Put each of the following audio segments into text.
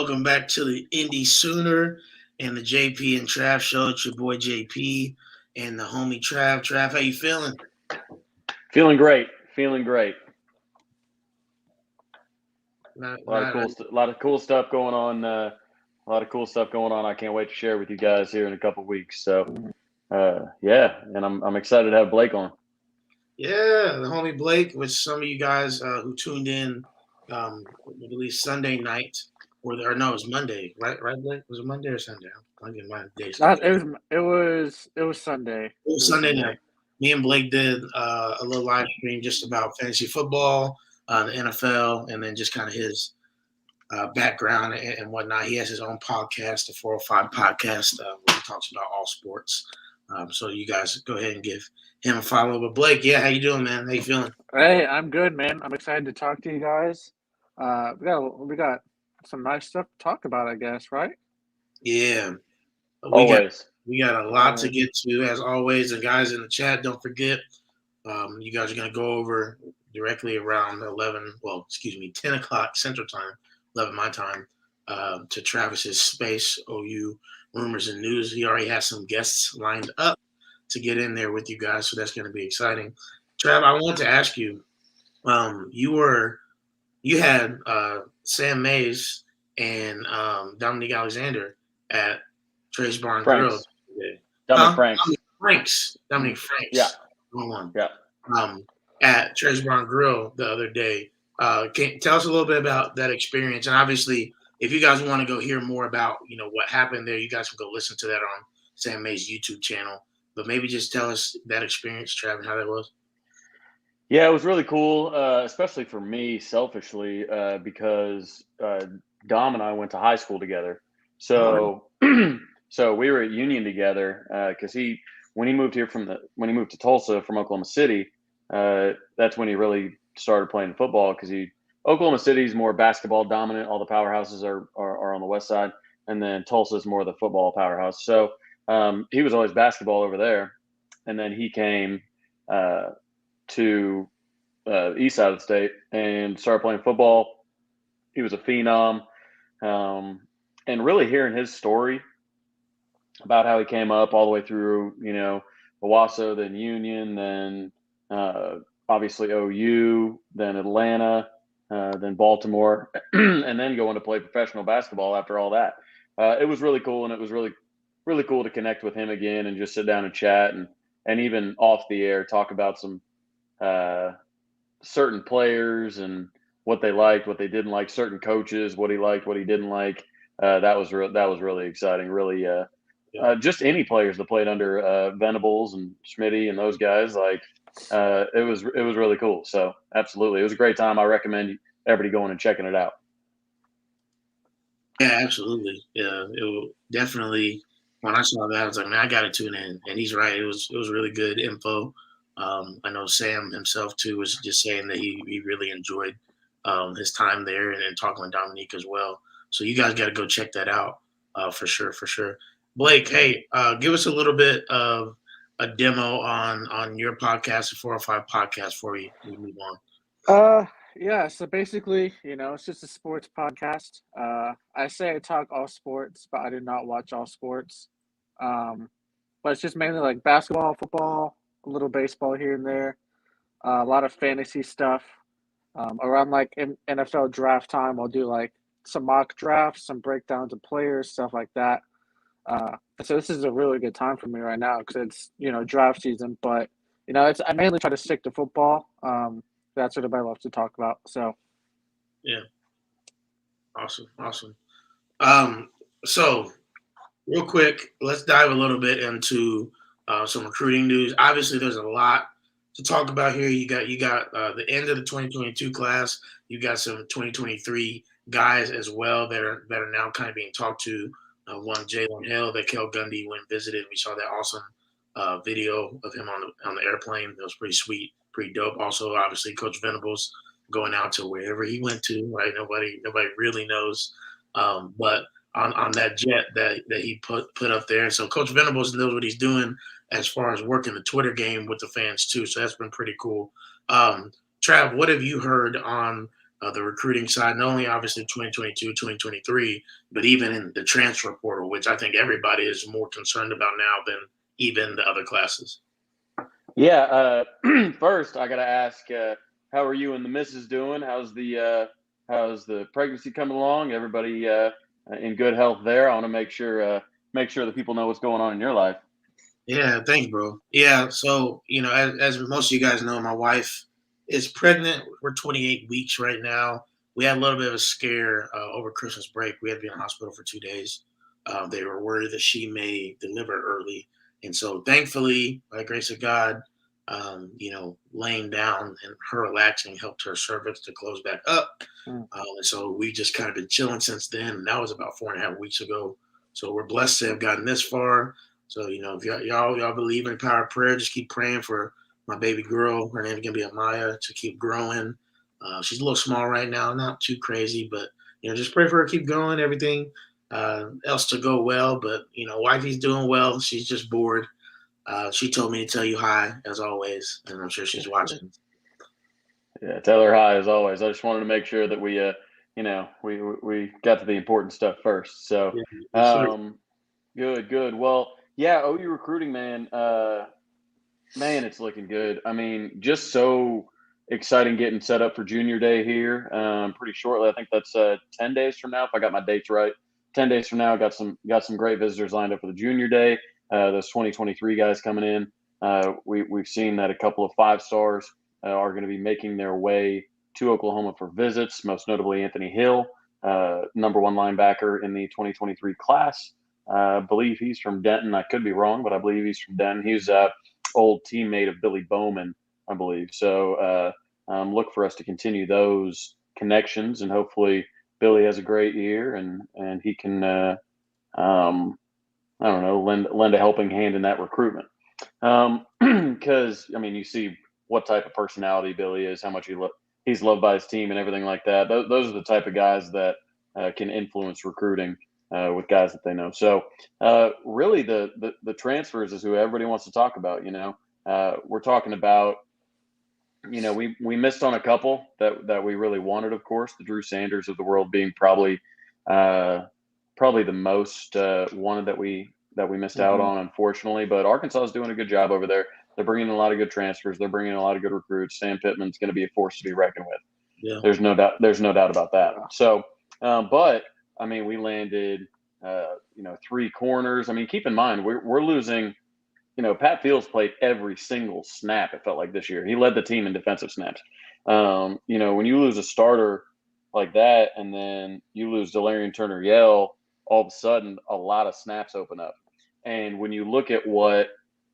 Welcome back to the Indy Sooner and the JP and Trav show. It's your boy JP and the homie Trav. Trav, how you feeling? Feeling great. Feeling great. Not, A lot of not, cool, lot of cool stuff going on. A lot of cool stuff going on. I can't wait to share with you guys here in a couple weeks. So, yeah, and I'm excited to have Blake on. yeah, the homie Blake, which some of you guys who tuned in, at least Sunday night, or no, it was Monday, right? Right, Blake? Was it Monday or Sunday? I'm getting my days Not, confused. it was Sunday. It was Sunday night. Me and Blake did a little live stream just about fantasy football, the NFL, and then just kind of his background and whatnot. He has his own podcast, the 405 podcast, where he talks about all sports. So you guys go ahead and give him a follow. But Blake, yeah, how you doing, man? How you feeling? Hey, I'm good, man. I'm excited to talk to you guys. We got some nice stuff to talk about, I guess, right? Yeah, Always. we got a lot to get to as always. And guys in the chat, don't forget, you guys are gonna go over directly around 10 o'clock Central Time, 11 my time, to Travis's Space OU Rumors and News. He already has some guests lined up to get in there with you guys, so that's going to be exciting. Trav, I want to ask you, you had Sam Mays and Dominique Alexander at Trace Barn Grill. Dominic Franks. Dominic Franks. Yeah. One. Yeah. At Trace Barn Grill the other day. Tell us a little bit about that experience, and obviously, if you guys want to go hear more about what happened there, you guys can go listen to that on Sam May's YouTube channel. But maybe just tell us that experience, Trav, and how that was. Yeah, it was really cool, especially for me, selfishly, because Dom and I went to high school together. So, so we were at Union together because when he moved to Tulsa from Oklahoma City, that's when he really started playing football because Oklahoma City is more basketball dominant. All the powerhouses are on the west side, and then Tulsa is more the football powerhouse. So he was always basketball over there, and then he came to the east side of the state and started playing football. He was a phenom, and really hearing his story about how he came up all the way through, Owasso, then Union, then obviously OU, then Atlanta, then Baltimore, and then going to play professional basketball after all that. It was really cool, and it was really, really cool to connect with him again and just sit down and chat and even off the air talk about some certain players and what they liked, what they didn't like, certain coaches, what he liked, what he didn't like. That was really exciting. Really, just any players that played under Venables and Schmitty and those guys. It was really cool. So absolutely, it was a great time. I recommend everybody going and checking it out. Yeah, absolutely. Yeah, it was definitely. When I saw that, I was like, man, I got to tune in. And he's right. It was really good info. I know Sam himself too was just saying that he really enjoyed his time there and talking with Dominique as well. So you guys got to go check that out for sure, for sure. Blake, hey, give us a little bit of a demo on your podcast, the 405 podcast, before we move on. Yeah, so basically, it's just a sports podcast. I say I talk all sports, but I do not watch all sports. But it's just mainly like basketball, football, a little baseball here and there, a lot of fantasy stuff. Around like NFL draft time, I'll do like some mock drafts, some breakdowns of players, stuff like that. So this is a really good time for me right now because it's draft season. But I mainly try to stick to football. That's what everybody loves to talk about. So, yeah, awesome. So real quick, let's dive a little bit into some recruiting news. Obviously, there's a lot to talk about here. You got the end of the 2022 class. You got some 2023 guys as well that are now kind of being talked to. One Jalen Hill that Kel Gundy went and visited. We saw that awesome video of him on the airplane. That was pretty sweet, pretty dope. Also, obviously, Coach Venables going out to wherever he went to. Right, nobody really knows, but on that jet that he put up there. So Coach Venables knows what he's doing as far as working the Twitter game with the fans too. So that's been pretty cool. Trav, what have you heard on the recruiting side, not only obviously 2022, 2023, but even in the transfer portal, which I think everybody is more concerned about now than even the other classes. Yeah. First, I gotta ask, how are you and the missus doing? How's the pregnancy coming along? Everybody in good health there? I want to make sure that people know what's going on in your life. Yeah, thanks, bro. Yeah, so as most of you guys know, my wife is pregnant. We're 28 weeks right now. We had a little bit of a scare over Christmas break. We had to be in the hospital for 2 days. They were worried that she may deliver early, and so thankfully, by the grace of God, laying down and her relaxing helped her cervix to close back up. And so we just kind of been chilling since then. And that was about 4.5 weeks ago. So we're blessed to have gotten this far. So, if y'all believe in the power of prayer, just keep praying for my baby girl. Her name's gonna be Amaya to keep growing. She's a little small right now, not too crazy, but just pray for her, keep going, everything else to go well. But wifey's doing well. She's just bored. She told me to tell you hi as always, and I'm sure she's watching. Yeah, tell her hi as always. I just wanted to make sure that we got to the important stuff first. So, Yeah, good. Well, yeah, OU recruiting, man. Man, it's looking good. I mean, just so exciting getting set up for Junior Day here. Pretty shortly. I think that's 10 days from now, if I got my dates right. 10 days from now, got some great visitors lined up for the Junior Day. Those 2023 guys coming in. We've seen that a couple of 5-stars are going to be making their way to Oklahoma for visits. Most notably, Anthony Hill, number 1 linebacker in the 2023 class. I believe he's from Denton. I could be wrong, but I believe he's from Denton. He's old teammate of Billy Bowman, I believe. So look for us to continue those connections, and hopefully Billy has a great year and he can, I don't know, lend a helping hand in that recruitment. Because you see what type of personality Billy is, how much he's loved by his team, and everything like that. Those are the type of guys that can influence recruiting with guys that they know. So really, the transfers is who everybody wants to talk about. We're talking about. We missed on a couple that we really wanted. Of course, the Drew Sanders of the world being probably the most wanted that we missed out on, unfortunately. But Arkansas is doing a good job over there. They're bringing in a lot of good transfers. They're bringing in a lot of good recruits. Sam Pittman's going to be a force to be reckoned with. Yeah. There's no doubt. There's no doubt about that. So, but we landed 3 corners. Keep in mind we're losing. Pat Fields played every single snap. It felt like this year he led the team in defensive snaps. When you lose a starter like that, and then you lose Delarian Turner-Yell, all of a sudden a lot of snaps open up. And when you look at what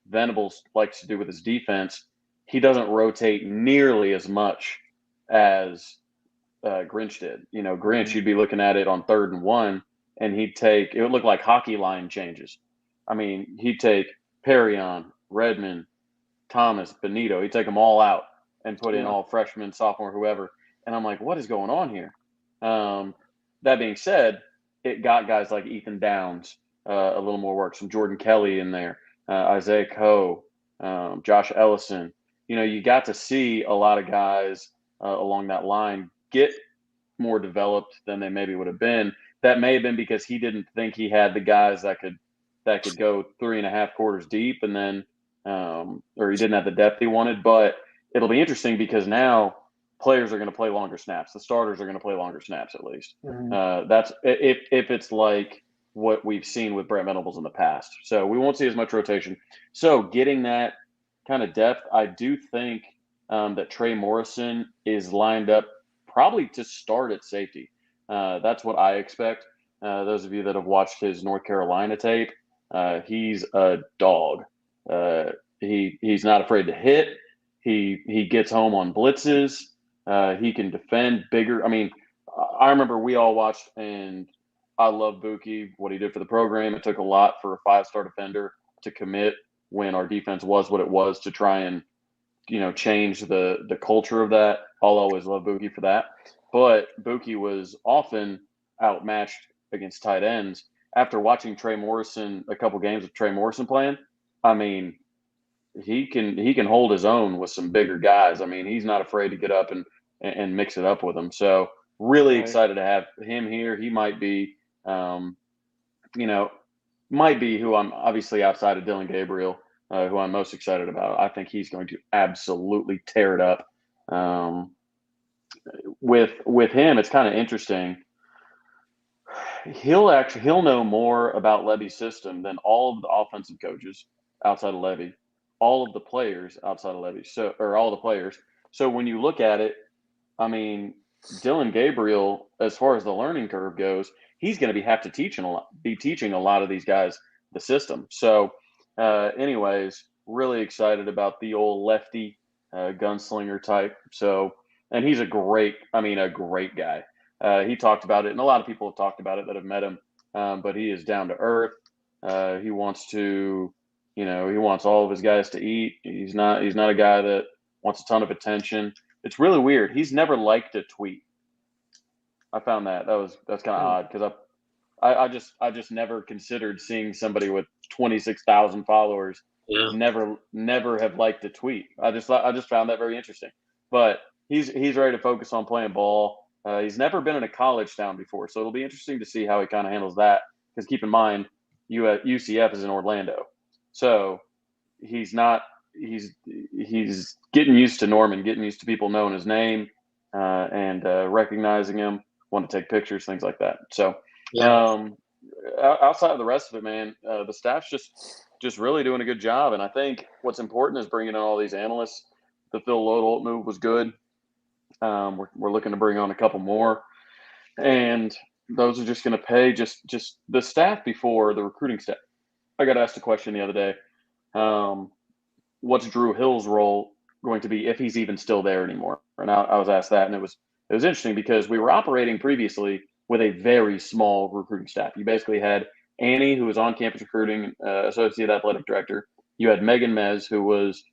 Venables likes to do with his defense, he doesn't rotate nearly as much as Grinch did. Grinch, you'd be looking at it on 3rd and 1, and it would look like hockey line changes. He'd take Perrion, Redmond, Thomas, Benito. He'd take them all out and put in all freshmen, sophomore, whoever. And I'm like, what is going on here? That being said, it got guys like Ethan Downs a little more work. Some Jordan Kelly in there, Isaiah Coe, Josh Ellison. You got to see a lot of guys along that line get more developed than they maybe would have been. That may have been because he didn't think he had the guys that could go 3.5 quarters deep, and then or he didn't have the depth he wanted. But it'll be interesting because now players are going to play longer snaps. The starters are going to play longer snaps, at least. That's if it's like what we've seen with Brent Venables in the past. So we won't see as much rotation. So getting that kind of depth, I do think that Trey Morrison is lined up probably to start at safety. That's what I expect. Those of you that have watched his North Carolina tape, he's a dog. He's not afraid to hit. He gets home on blitzes. He can defend bigger. I remember we all watched, and I love Buki, what he did for the program. It took a lot for a 5-star defender to commit when our defense was what it was, to try and change the culture of that. I'll always love Buki for that. But Buki was often outmatched against tight ends. After watching Trey Morrison, a couple games of Trey Morrison playing, he can hold his own with some bigger guys. He's not afraid to get up and and mix it up with him. So really Right. excited to have him here. He might be, you know, might be who I'm obviously outside of Dylan Gabriel, who I'm most excited about. I think he's going to absolutely tear it up. Um, with him, it's kind of interesting. He'll know more about Levy's system than all of the offensive coaches outside of Levy, all of the players outside of Levy, or all the players. So when you look at it, I mean, Dylan Gabriel, as far as the learning curve goes, he's going to be teaching a lot of these guys the system. So, anyways, really excited about the old lefty gunslinger type. So, and he's a great guy. He talked about it, and a lot of people have talked about it that have met him. But he is down to earth. He wants to, he wants all of his guys to eat. He's not a guy that wants a ton of attention. It's really weird. He's never liked a tweet. I found that's kind of odd because I just never considered seeing somebody with 26,000 followers Yeah. never have liked a tweet. I just found that very interesting. But he's ready to focus on playing ball. He's never been in a college town before, so it'll be interesting to see how he kind of handles that. Because keep in mind, UCF is in Orlando, so he's not. He's getting used to Norman, getting used to people knowing his name and recognizing him, want to take pictures, things like that. So, Yeah. outside of the rest of it, man, the staff's just really doing a good job. And I think what's important is bringing in all these analysts. The Phil Lodeholt move was good. We're looking to bring on a couple more, and those are just going to pay just the staff before the recruiting staff. I got asked a question the other day. What's Drew Hill's role going to be if he's even still there anymore? And I was asked that, and it was interesting because we were operating previously with a very small recruiting staff. You basically had Annie, who was on campus recruiting, associate athletic director. You had Megan Mez, who was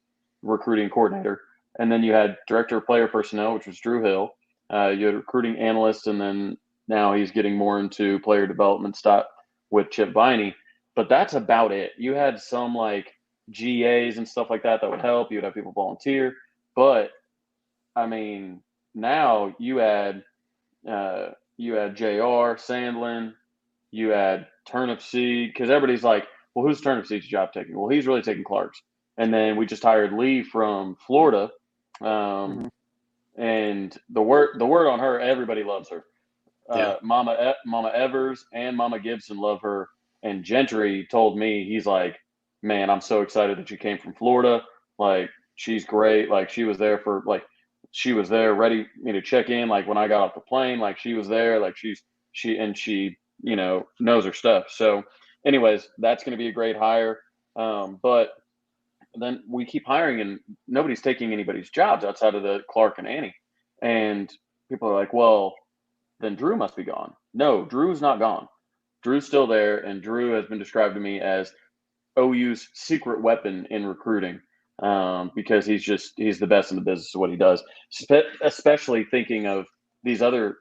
recruiting coordinator, and then you had director of player personnel, which was Drew Hill. You had recruiting analyst, and then now he's getting more into player development stuff with Chip Viney. But that's about it. You had some like GAs and stuff like that would help. You would have people volunteer. But I mean, now you add JR, Sandlin, you had Turnip Seed, because everybody's like, well, who's Turnip Seed's job taking? Well, he's really taking Clark's. And then we just hired Lee from Florida. And the word on her, everybody loves her. Mama Evers and Mama Gibson love her. And Gentry told me, he's like, man, I'm so excited that you came from Florida. Like, she's great. Like, she was there ready me to check in. Like, when I got off the plane, like, she was there. Like, she knows her stuff. So anyways, that's going to be a great hire. But then we keep hiring and nobody's taking anybody's jobs outside of the Clark and Annie. And people are like, well, then Drew must be gone. No, Drew's not gone. Drew's still there, and Drew has been described to me as OU's secret weapon in recruiting because he's the best in the business of what he does, especially thinking of these other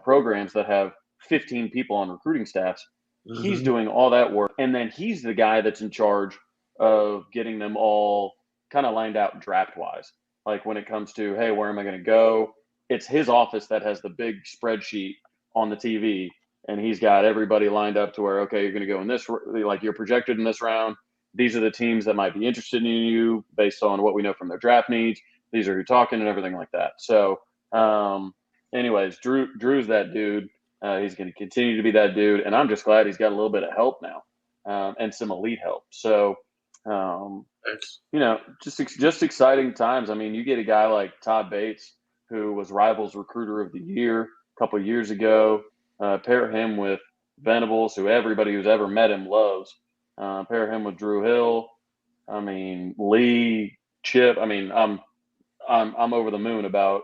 programs that have 15 people on recruiting staffs. Mm-hmm. He's doing all that work, and then he's the guy that's in charge of getting them all kind of lined out draft-wise. Like when it comes to, hey, where am I going to go? It's his office that has the big spreadsheet on the TV, and he's got everybody lined up to where, okay, you're going to go in this, like you're projected in this round. These are the teams that might be interested in you based on what we know from their draft needs. These are who talking and everything like that. So, anyways, Drew's that dude. He's going to continue to be that dude, and I'm just glad he's got a little bit of help now and some elite help. So, just exciting times. I mean, you get a guy like Todd Bates, who was Rivals Recruiter of the Year a couple of years ago. Pair him with Venables, who everybody who's ever met him loves. Pair him with Drew Hill. I mean, Lee, Chip. I mean, I'm over the moon about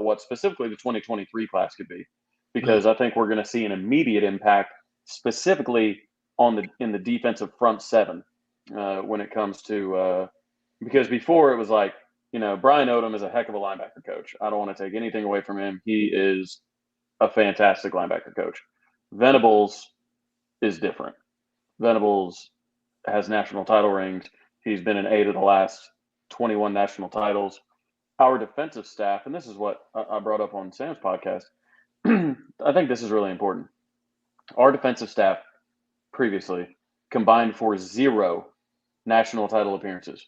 what specifically the 2023 class could be, because I think we're going to see an immediate impact specifically in the defensive front seven when it comes to because before it was like, Brian Odom is a heck of a linebacker coach. I don't want to take anything away from him. He is a fantastic linebacker coach. Venables is different. Venables has national title rings. He's been in 8 of the last 21 national titles. our defensive staff, and this is what I brought up on Sam's podcast. I think this is really important. Our defensive staff previously combined for 0 national title appearances.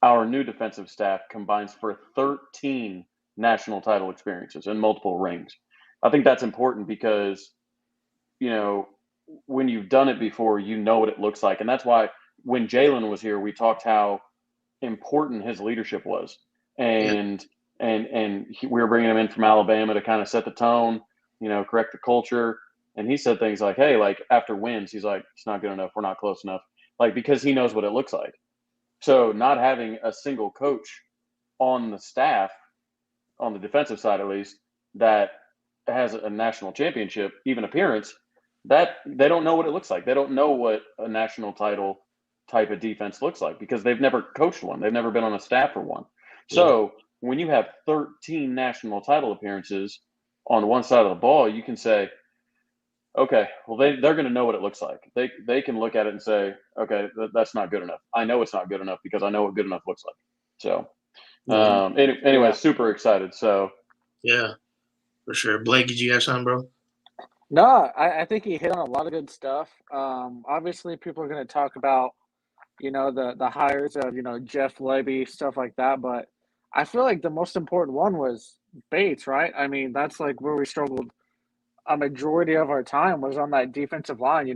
Our new defensive staff combines for 13 national title experiences and multiple rings. I think that's important because, when you've done it before, you know what it looks like. And that's why when Jalen was here, we talked how important his leadership was. And we were bringing him in from Alabama to kind of set the tone, correct the culture. And he said things like, hey, like after wins, he's like, it's not good enough. We're not close enough. Like, because he knows what it looks like. So not having a single coach on the staff, on the defensive side at least, that has a national championship, even appearance, that they don't know what it looks like. They don't know what a national title type of defense looks like because they've never coached one. They've never been on a staff for one. So when you have 13 national title appearances on one side of the ball, you can say, okay, well, they're going to know what it looks like. They can look at it and say, okay, that's not good enough. I know it's not good enough because I know what good enough looks like. So anyway, super excited. So yeah, for sure. Blake, did you have something, bro? No, I think he hit on a lot of good stuff. Obviously, people are going to talk about, the hires of, Jeff Lebby, stuff like that. But I feel like the most important one was Bates, right? I mean, that's like where we struggled a majority of our time was on that defensive line.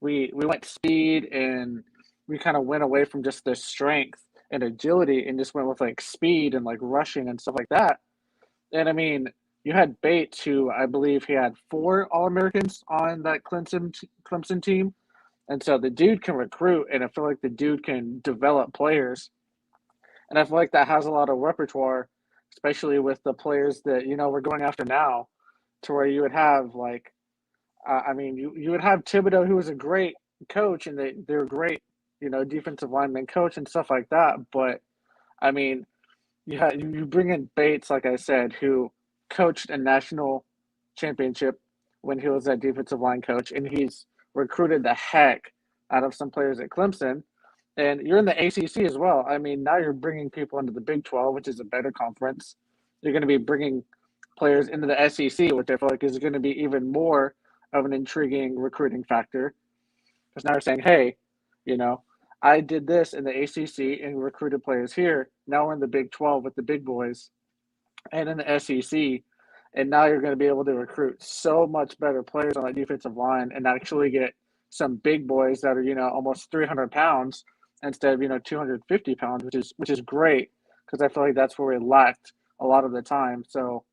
We went speed and we kind of went away from just the strength and agility and just went with like speed and like rushing and stuff like that. And I mean, you had Bates, who I believe he had 4 All-Americans on that Clemson team. And so the dude can recruit, and I feel like the dude can develop players. And I feel like that has a lot of repertoire, especially with the players that, we're going after now, to where you would have, like, you would have Thibodeau, who was a great coach, and they were great, defensive lineman coach and stuff like that. But, I mean, you bring in Bates, like I said, who coached a national championship when he was that defensive line coach, and he's recruited the heck out of some players at Clemson. And you're in the ACC as well. I mean, now you're bringing people into the Big 12, which is a better conference. You're going to be bringing players into the SEC, which I feel like is going to be even more of an intriguing recruiting factor. Because now you're saying, hey, I did this in the ACC and recruited players here. Now we're in the Big 12 with the big boys and in the SEC. And now you're going to be able to recruit so much better players on that defensive line and actually get some big boys that are, almost 300 pounds instead of, 250 pounds, which is great because I feel like that's where we lacked a lot of the time. So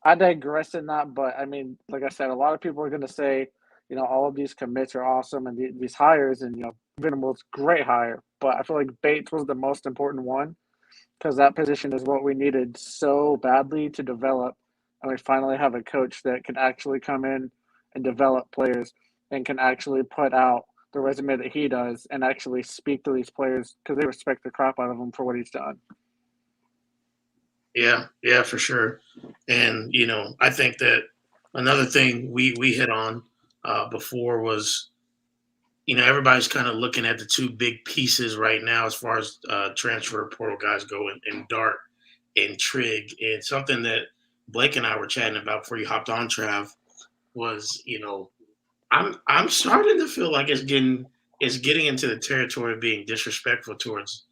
I digress in that. But, I mean, like I said, a lot of people are going to say, all of these commits are awesome and these hires and, Venables, great hire. But I feel like Bates was the most important one because that position is what we needed so badly to develop. And we finally have a coach that can actually come in and develop players and can actually put out the resume that he does and actually speak to these players because they respect the crap out of him for what he's done. Yeah, for sure. And, I think that another thing we hit on before was, everybody's kind of looking at the 2 big pieces right now as far as transfer portal guys go in Dart and Trig. And something that Blake and I were chatting about before you hopped on, Trav, was, I'm starting to feel like it's getting into the territory of being disrespectful towards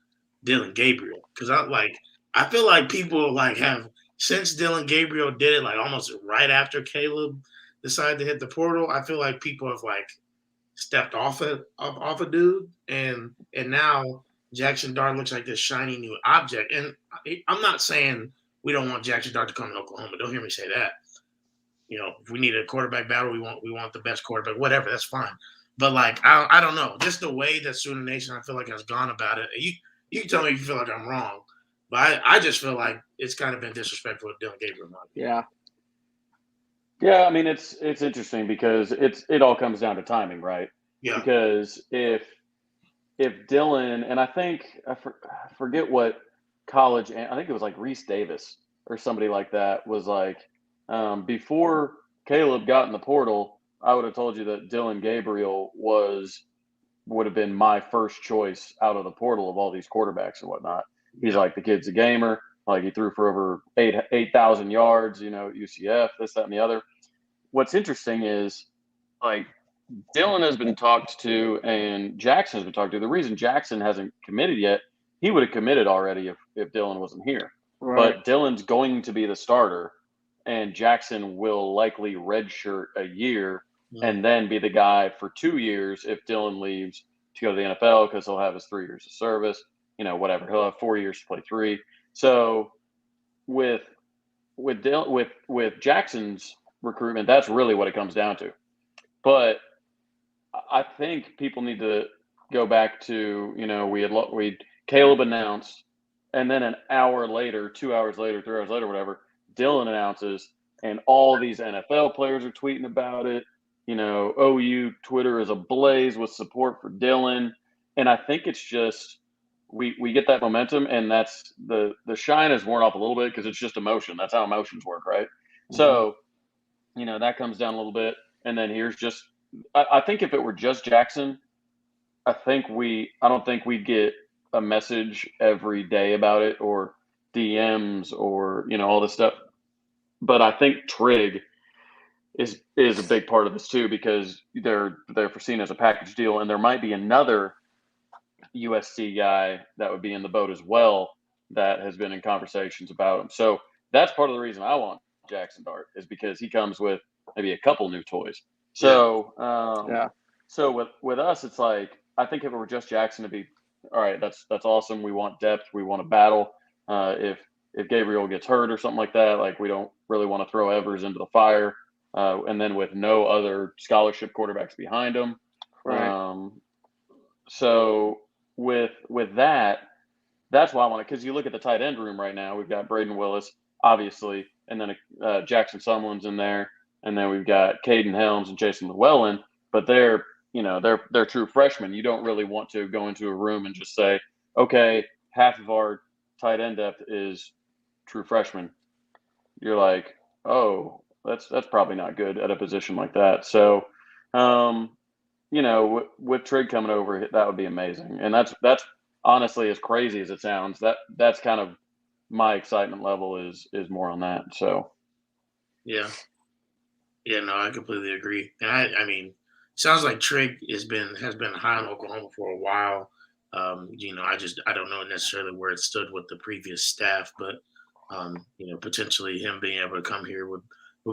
Dillon Gabriel. Because I feel like people have since Dillon Gabriel did it almost right after Caleb decided to hit the portal, I feel like people have stepped off a dude, and now Jackson Dart looks like this shiny new object. And I'm not saying we don't want Jackson Dart to come to Oklahoma. Don't hear me say that. If we need a quarterback battle, we want the best quarterback. Whatever, that's fine. But I don't know, just the way that Sooner Nation I feel like has gone about it. You can tell me if you feel like I'm wrong, but I just feel like it's kind of been disrespectful to Dillon Gabriel. Yeah. Yeah, I mean it's interesting because it all comes down to timing, right? Yeah. Because if Dillon, and I forget what college, I think it was Reese Davis or somebody like that was before Caleb got in the portal, I would have told you that Dillon Gabriel would have been my first choice out of the portal of all these quarterbacks and whatnot. He's the kid's a gamer. Like he threw for over 8,000 yards, you know, UCF, this, that, and the other. What's interesting is like Dylan has been talked to and Jackson has been talked to. The reason Jackson hasn't committed yet, he would have committed already if Dylan wasn't here. Right. But Dylan's going to be the starter, and Jackson will likely redshirt a year and then be the guy for 2 years if Dylan leaves to go to the NFL because he'll have his 3 years of service, you know, whatever. He'll have 4 years to play 3. So with Jackson's recruitment, that's really what it comes down to. But I think people need to go back to, you know, Caleb announced, and then an hour later, 2 hours later, 3 hours later, whatever, Dylan announces, and all these NFL players are tweeting about it. You know, OU Twitter is ablaze with support for Dylan, and I think it's just we get that momentum, and that's the shine has worn off a little bit because it's just emotion. That's how emotions work, right? So, you know, that comes down a little bit, and then here's just I think if it were just Jackson, I don't think we'd get a message every day about it or DMs or, you know, all this stuff. But I think Trig is a big part of this too, because they're foreseen as a package deal, and there might be another USC guy that would be in the boat as well that has been in conversations about him. So that's part of the reason I want Jackson Dart, is because he comes with maybe a couple new toys. So So with us, it's like, I think if it were just Jackson, it'd be all right. That's awesome. We want depth. We want to battle. If Gabriel gets hurt or something like that, like we don't really want to throw Evers into the fire. And then with no other scholarship quarterbacks behind him. Right. So with that, that's why I want it, because you look at the tight end room right now. We've got Braden Willis, obviously, and then Jackson Sumlin's in there, and then we've got Caden Helms and Jason Llewellyn. But they're true freshmen. You don't really want to go into a room and just say, okay, half of our tight end depth is true freshmen. You're like, oh, that's probably not good at a position like that. So, you know, with Trig coming over, that would be amazing. And that's honestly, as crazy as it sounds, that's kind of my excitement level is more on that. So, yeah, no, I completely agree. And I mean, sounds like Trig has been high in Oklahoma for a while. You know, I don't know necessarily where it stood with the previous staff, but you know, potentially him being able to come here would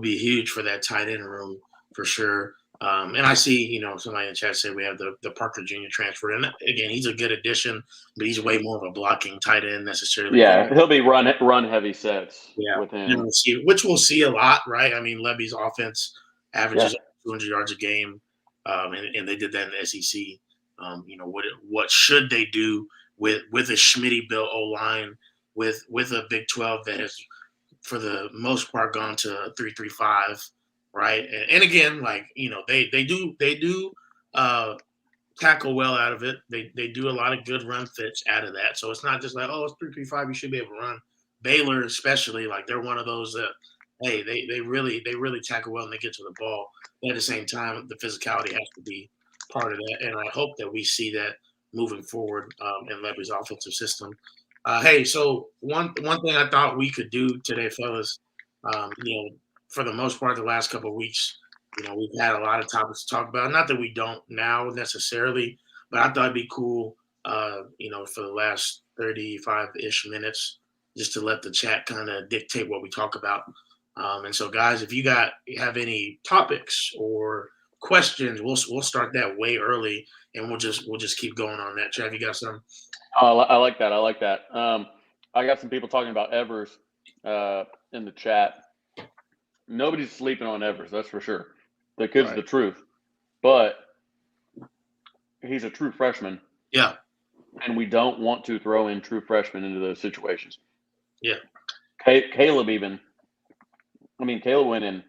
be huge for that tight end room for sure. And I see, you know, somebody in the chat said we have the Parker Jr. transfer, and again, he's a good addition, but he's way more of a blocking tight end necessarily. Yeah, he'll be run heavy sets with him, which we'll see a lot, right? I mean, Levy's offense averages 200 yards a game, and they did that in the SEC. You know, what should they do with a Schmitty built O line, with a Big 12 that has, for the most part, gone to 3-3-5, right? And again, like, you know, they do tackle well out of it. They do a lot of good run fits out of that. So it's not just like, oh, it's 3-3-5, you should be able to run. Baylor especially, like, they're one of those that, hey, they really tackle well and they get to the ball. But at the same time, the physicality has to be part of that, and I hope that we see that moving forward in Levy's offensive system. Hey, so one thing I thought we could do today, fellas, you know, for the most part, the last couple of weeks, you know, we've had a lot of topics to talk about. Not that we don't now necessarily, but I thought it'd be cool, you know, for the last 35-ish minutes, just to let the chat kind of dictate what we talk about. And so, guys, if you have any topics or questions, we'll start that way early, and we'll just keep going on that. Trav, you got some? Oh, I like that. I got some people talking about Evers in the chat. Nobody's sleeping on Evers, that's for sure. The kid's the truth, but he's a true freshman. Yeah. And we don't want to throw in true freshmen into those situations. Yeah. Caleb went in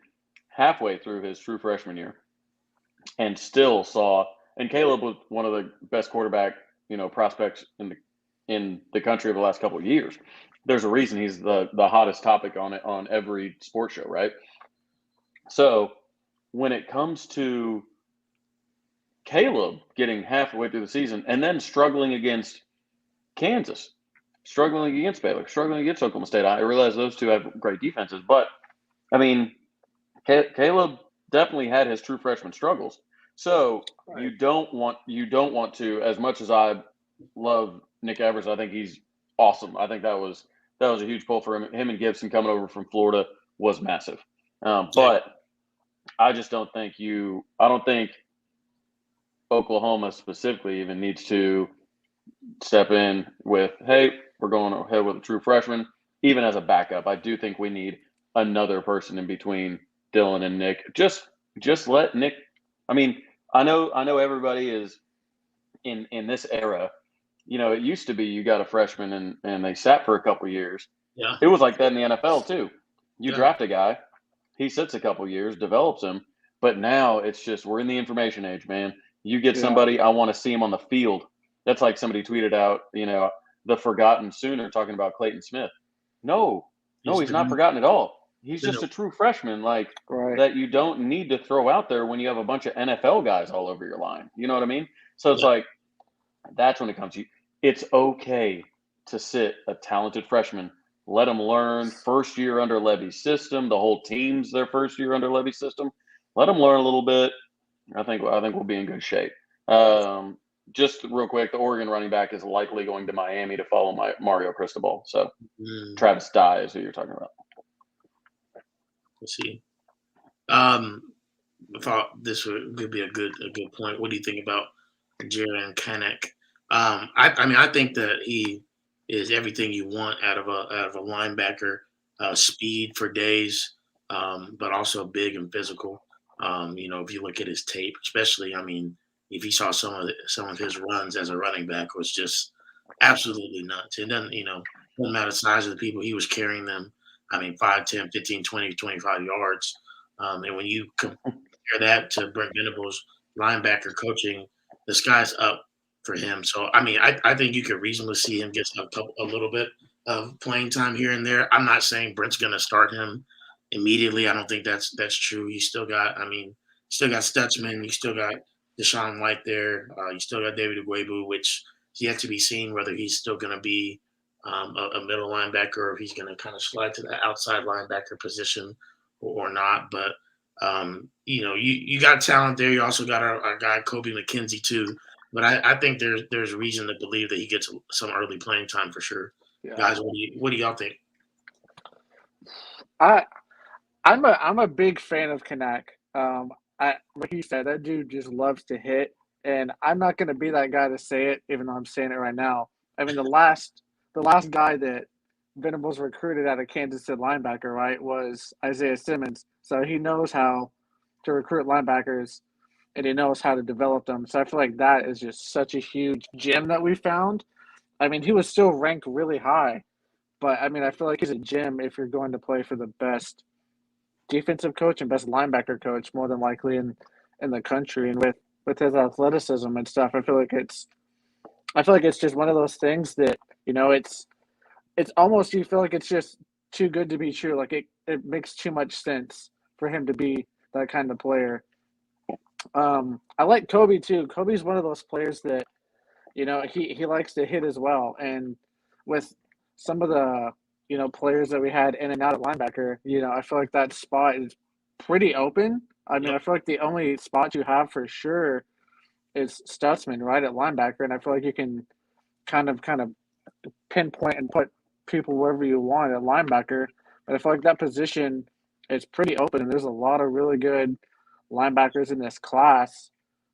halfway through his true freshman year and still saw, and Caleb was one of the best quarterback, you know, prospects in the country over the last couple of years. There's a reason he's the hottest topic on every sports show, right? So when it comes to Caleb getting halfway through the season and then struggling against Kansas, struggling against Baylor, struggling against Oklahoma State. I realize those two have great defenses, but I mean, Caleb definitely had his true freshman struggles. So Right. you don't want to, as much as I love Nick Evers, I think he's awesome. I think that was a huge pull for him. Him and Gibson coming over from Florida was massive. But I just don't think I don't think Oklahoma specifically even needs to step in with, hey, we're going ahead with a true freshman, even as a backup. I do think we need another person in between Dylan and Nick. Just let Nick. I mean, I know everybody is in this era. You know, it used to be you got a freshman and they sat for a couple years. Yeah. It was like that in the NFL too. You Yeah. draft a guy, he sits a couple years, develops him, but now it's just we're in the information age, man. You get somebody, I want to see him on the field. That's like somebody tweeted out, you know, the forgotten Sooner talking about Clayton Smith. No, he's not forgotten at all. He's just a true freshman, like that you don't need to throw out there when you have a bunch of NFL guys all over your line. You know what I mean? So it's like that's when it comes to you. It's okay to sit a talented freshman, let them learn first year under Levy's system. The whole team's their first year under Levy's system. Let them learn a little bit. I think we'll be in good shape. Just real quick, the Oregon running back is likely going to Miami to follow Mario Cristobal. So Travis Dye is who you're talking about. Let's see. I thought this could be a good point. What do you think about Jaren Kanak? I think that he is everything you want out of a linebacker. Speed for days, but also big and physical. If you look at his tape, especially, if you saw some of his runs as a running back, was just absolutely nuts. It doesn't matter the size of the people he was carrying them. 5, 10, 15, 20, 25 yards. And when you compare that to Brent Venables' linebacker coaching, the sky's up for him. So, I think you could reasonably see him get a little bit of playing time here and there. I'm not saying Brent's going to start him immediately. I don't think that's true. You still got Stutzman. You still got Deshaun White there. You still got David Ugwebu, which is yet to be seen whether he's still going to be a middle linebacker or if he's going to kind of slide to the outside linebacker position or not. But, you got talent there. You also got our guy, Kobe McKenzie, too. But I think there's reason to believe that he gets some early playing time for sure. Yeah. Guys, what do y'all think? I'm a big fan of Kanak. Like you said, that dude just loves to hit, and I'm not going to be that guy to say it, even though I'm saying it right now. The last guy that Venables recruited out of Kansas City linebacker, right, was Isaiah Simmons. So he knows how to recruit linebackers, and he knows how to develop them. So I feel like that is just such a huge gem that we found. He was still ranked really high, but I feel like he's a gem if you're going to play for the best defensive coach and best linebacker coach, more than likely in the country. And with his athleticism and stuff, I feel like it's just one of those things that, it's almost, you feel like it's just too good to be true. Like it makes too much sense for him to be that kind of player. I like Kobe too. Kobe's one of those players that, he likes to hit as well. And with some of the, players that we had in and out at linebacker, I feel like that spot is pretty open. I feel like the only spot you have for sure is Stutzman, right, at linebacker. And I feel like you can kind of pinpoint and put people wherever you want at linebacker. But I feel like that position is pretty open, and there's a lot of really good linebackers in this class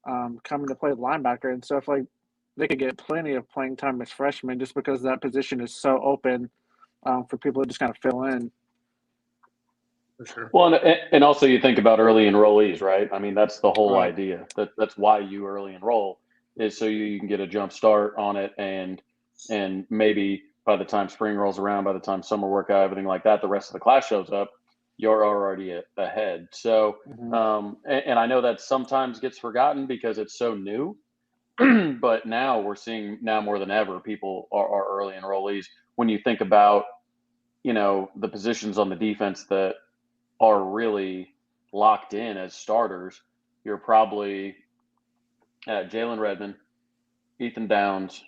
coming to play linebacker. And so I feel like they could get plenty of playing time as freshmen just because that position is so open for people to just kind of fill in. For sure. Well, and also you think about early enrollees, right? That's the whole idea. That's why you early enroll, is so you can get a jump start on it, and maybe by the time spring rolls around, by the time summer workout, everything like that, the rest of the class shows up, you're already ahead. So, and I know that sometimes gets forgotten because it's so new, but now we're seeing more than ever, people are early enrollees. When you think about, the positions on the defense that are really locked in as starters, you're probably Jalen Redmond, Ethan Downs,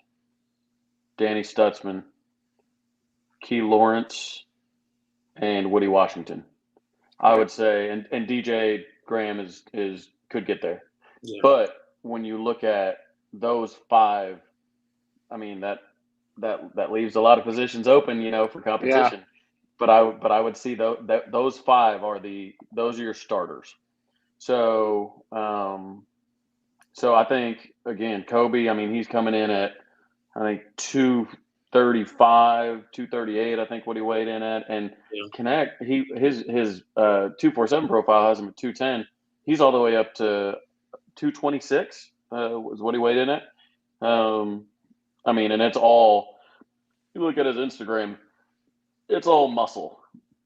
Danny Stutzman, Key Lawrence, and Woody Washington. I would say, and DJ Graham is could get there. Yeah. But when you look at those five, I mean that leaves a lot of positions open, for competition. But I would see those five are those are your starters. So so I think again Kobe. I mean he's coming in at I think 235, 238. I think what he weighed in at, and Yeah. Connect his 247 profile has him at 210. He's all the way up to 226 was what he weighed in at. I mean, and it's all you look at his Instagram, it's all muscle.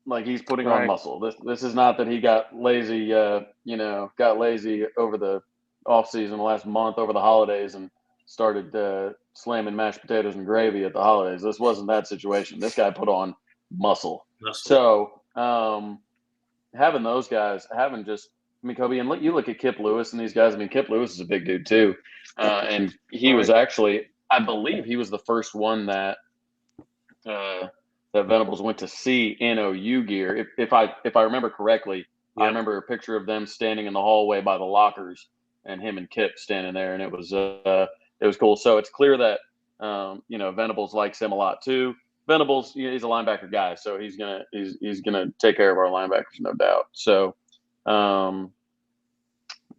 Like he's putting on Right. muscle. This is not that he got lazy, got lazy over the off season, the last month over the holidays, and started slamming mashed potatoes and gravy at the holidays. This wasn't that situation. This guy put on muscle. So having those guys, Kobe, and you look at Kip Lewis and these guys. I mean, Kip Lewis is a big dude too, and he was actually, I believe, he was the first one that Venables went to see in OU gear. If I remember correctly, Yeah. I remember a picture of them standing in the hallway by the lockers, and him and Kip standing there, and it was cool. So it's clear that Venables likes him a lot too. Venables, he's a linebacker guy, so he's gonna take care of our linebackers, no doubt. So,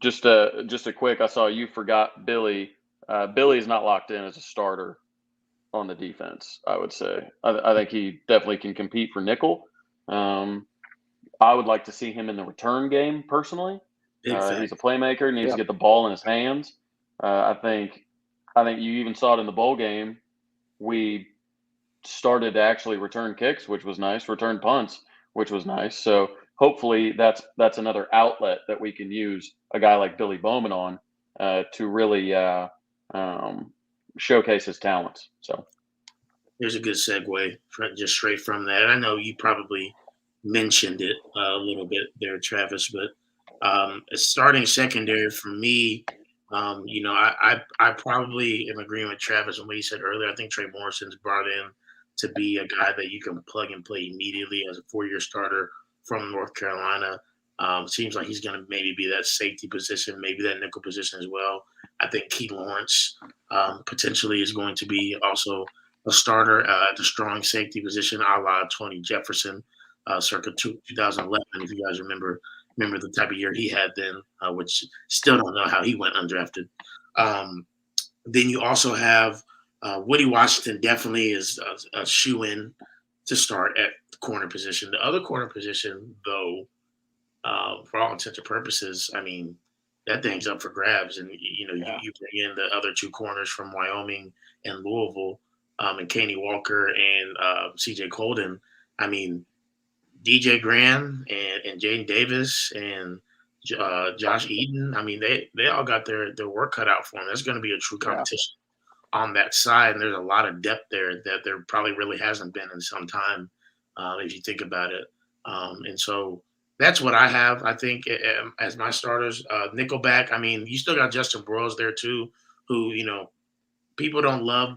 just a quick, I saw you forgot Billy. Billy is not locked in as a starter on the defense. I would say I think he definitely can compete for nickel. I would like to see him in the return game personally. He's a playmaker, needs to get the ball in his hands. I think you even saw it in the bowl game. We started to actually return kicks, which was nice, return punts, which was nice. So hopefully that's another outlet that we can use a guy like Billy Bowman on to really showcase his talents. So there's a good segue just straight from that. I know you probably mentioned it a little bit there, Travis, but starting secondary for me, I probably am agreeing with Travis on what he said earlier. I think Trey Morrison's brought in to be a guy that you can plug and play immediately as a 4-year starter from North Carolina. Seems like he's going to maybe be that safety position, maybe that nickel position as well. I think Key Lawrence potentially is going to be also a starter at the strong safety position, a la Tony Jefferson, circa 2011, if you guys remember the type of year he had then, which still don't know how he went undrafted. Then you also have Woody Washington definitely is a shoe-in to start at the corner position. The other corner position, though, for all intents and purposes, I mean, that thing's up for grabs. And, you bring in the other two corners from Wyoming and Louisville, and Kenny Walker and C.J. Colden. I mean, DJ Graham and Jaden Davis and Josh Eaton. I mean, they all got their work cut out for them. There's going to be a true competition on that side, and there's a lot of depth there that there probably really hasn't been in some time, if you think about it. And so that's what I have, I think, as my starters. Nickelback, I mean, you still got Justin Broyles there too, who, people don't love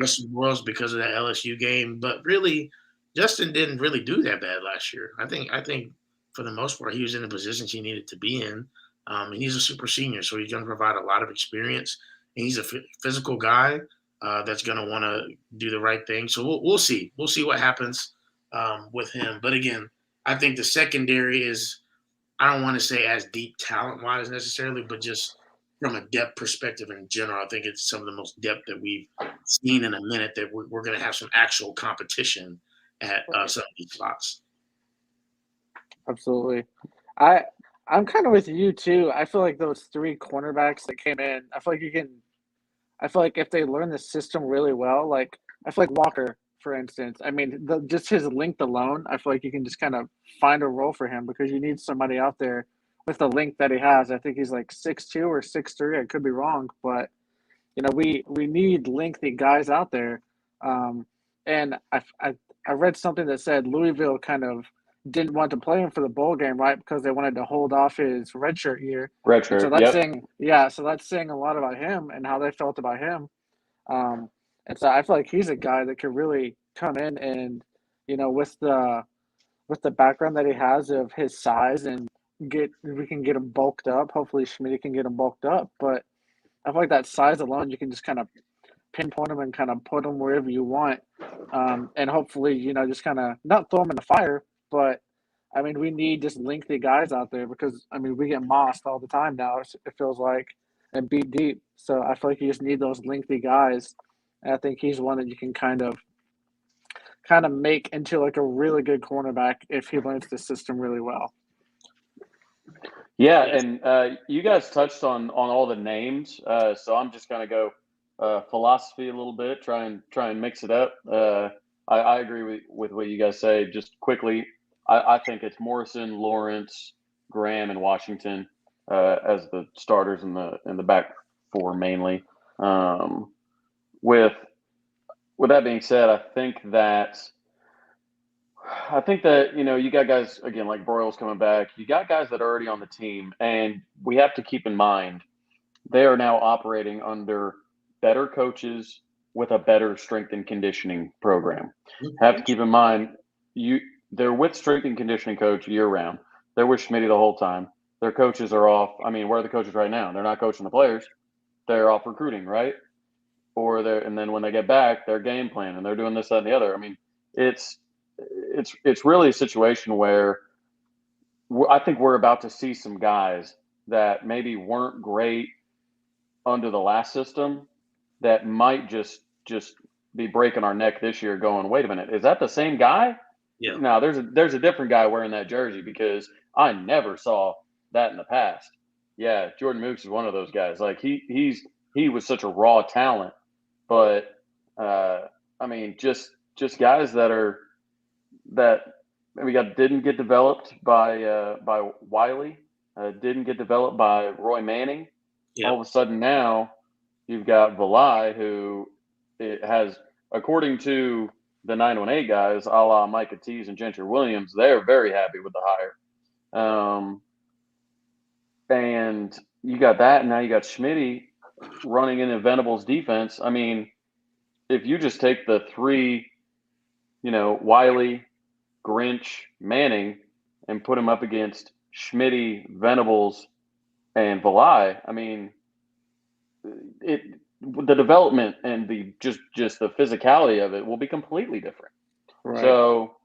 Justin Broyles because of that LSU game, but really, Justin didn't really do that bad last year. I think for the most part, he was in the positions he needed to be in. And he's a super senior, so he's going to provide a lot of experience. And he's a physical guy that's going to want to do the right thing. So we'll see. We'll see what happens with him. But again, I think the secondary is, I don't want to say as deep talent-wise necessarily, but just from a depth perspective in general, I think it's some of the most depth that we've seen in a minute, that we're going to have some actual competition at some of these spots. Absolutely. I'm kind of with you too. I feel like those three cornerbacks that came in, I feel like if they learn the system really well, like I feel like Walker, for instance, I mean, just his length alone, I feel like you can just kind of find a role for him, because you need somebody out there with the length that he has. I think he's like 6'2" or 6'3". I could be wrong, but we need lengthy guys out there. And I read something that said Louisville kind of didn't want to play him for the bowl game, right? Because they wanted to hold off his redshirt year. Redshirt, so that's saying a lot about him and how they felt about him. And so I feel like he's a guy that could really come in and with the background that he has of his size and we can get him bulked up. Hopefully Schmidt can get him bulked up, but I feel like that size alone, you can just kind of pinpoint him and kind of put him wherever you want, and hopefully just kind of not throw him in the fire, but I mean we need just lengthy guys out there because I mean we get mossed all the time now. It feels like and beat deep, so I feel like you just need those lengthy guys, and I think he's one that you can kind of make into like a really good cornerback if he learns the system really well. Yeah, and you guys touched on all the names, so I'm just gonna go philosophy a little bit, try and mix it up. I agree with what you guys say. Just quickly, I think it's Morrison, Lawrence, Graham, and Washington as the starters in the back four mainly. With that being said, I think that you got guys again like Broyles coming back. You got guys that are already on the team, and we have to keep in mind they are now operating under better coaches with a better strength and conditioning program. Have to keep in mind they're with strength and conditioning coach year round. They're with Schmidt the whole time. Their coaches are off. I mean, where are the coaches right now? They're not coaching the players. They're off recruiting, right? And then when they get back, they're game plan and they're doing this, that, and the other. I mean, it's really a situation where I think we're about to see some guys that maybe weren't great under the last system that might just be breaking our neck this year going, wait a minute, is that the same guy? Yeah. No, there's a different guy wearing that jersey because I never saw that in the past. Yeah, Jordan Mooks is one of those guys. Like he was such a raw talent, but I mean just guys that didn't get developed by Wiley, didn't get developed by Roy Manning. Yep. All of a sudden now you've got Valai, who it has, according to the 918 guys, a la Micah Tease and Gentry Williams, they're very happy with the hire. And you got that, and now you got Schmitty running into Venables' defense. I mean, if you just take the three, Wiley, Grinch, Manning, and put them up against Schmitty, Venables, and Valai, I mean, the development and the just the physicality of it will be completely different. Right. So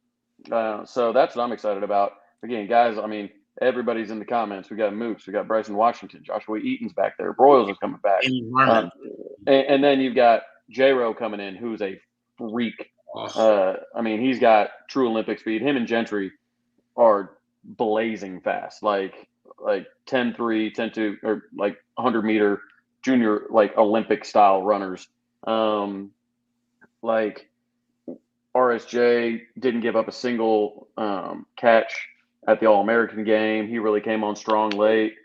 that's what I'm excited about. Again, guys, I mean, everybody's in the comments. We got Mooks, we got Bryson Washington, Joshua Eaton's back there, Broyles is coming back, and then you've got J-Ro coming in, who's a freak. I mean, he's got true Olympic speed. Him and Gentry are blazing fast, like 10-3, 10-2, or like 100-meter junior, like Olympic style runners. Like RSJ didn't give up a single catch at the All-American game. He really came on strong late.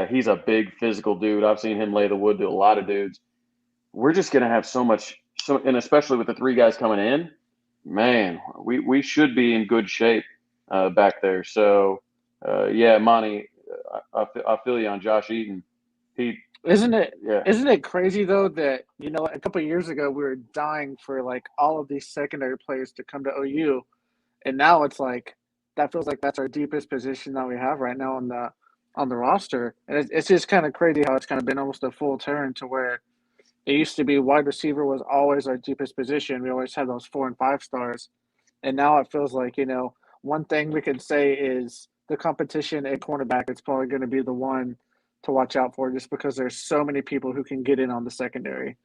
He's a big physical dude. I've seen him lay the wood to a lot of dudes. We're just going to have and especially with the three guys coming in, man, we should be in good shape back there. So, yeah, Monty, I feel you on Josh Eaton. Isn't it crazy though that a couple of years ago we were dying for like all of these secondary players to come to OU, and now it's like that feels like that's our deepest position that we have right now on the roster, and it's just kind of crazy how it's kind of been almost a full turn to where it used to be wide receiver was always our deepest position. We always had those 4 and 5 stars, and now it feels like one thing we could say is the competition at cornerback. It's probably going to be the one to watch out for, just because there's so many people who can get in on the secondary.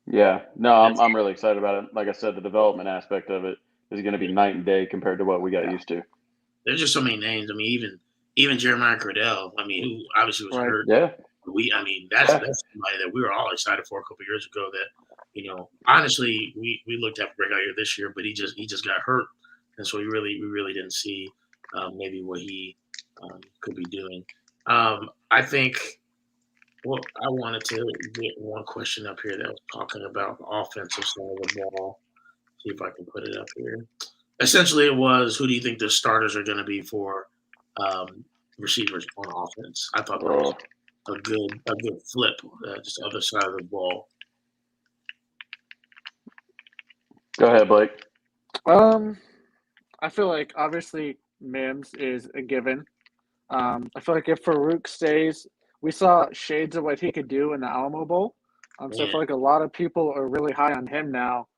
Yeah, no, I'm really excited about it. Like I said, the development aspect of it is going to be night and day compared to what we got used to. There's just so many names. I mean, even Jeremiah Cordell. I mean, who obviously was hurt. Yeah. That's somebody that we were all excited for a couple of years ago. That honestly, we looked at breakout year this year, but he just got hurt, and so we really didn't see maybe what he could be doing. I think. Well, I wanted to get one question up here that was talking about the offensive side of the ball. See if I can put it up here. Essentially, it was, who do you think the starters are going to be for receivers on offense? I thought that was a good flip, just the other side of the ball. Go ahead, Blake. I feel like obviously Mims is a given. I feel like if Farouk stays, we saw shades of what he could do in the Alamo Bowl. So I Yeah. feel like a lot of people are really high on him now.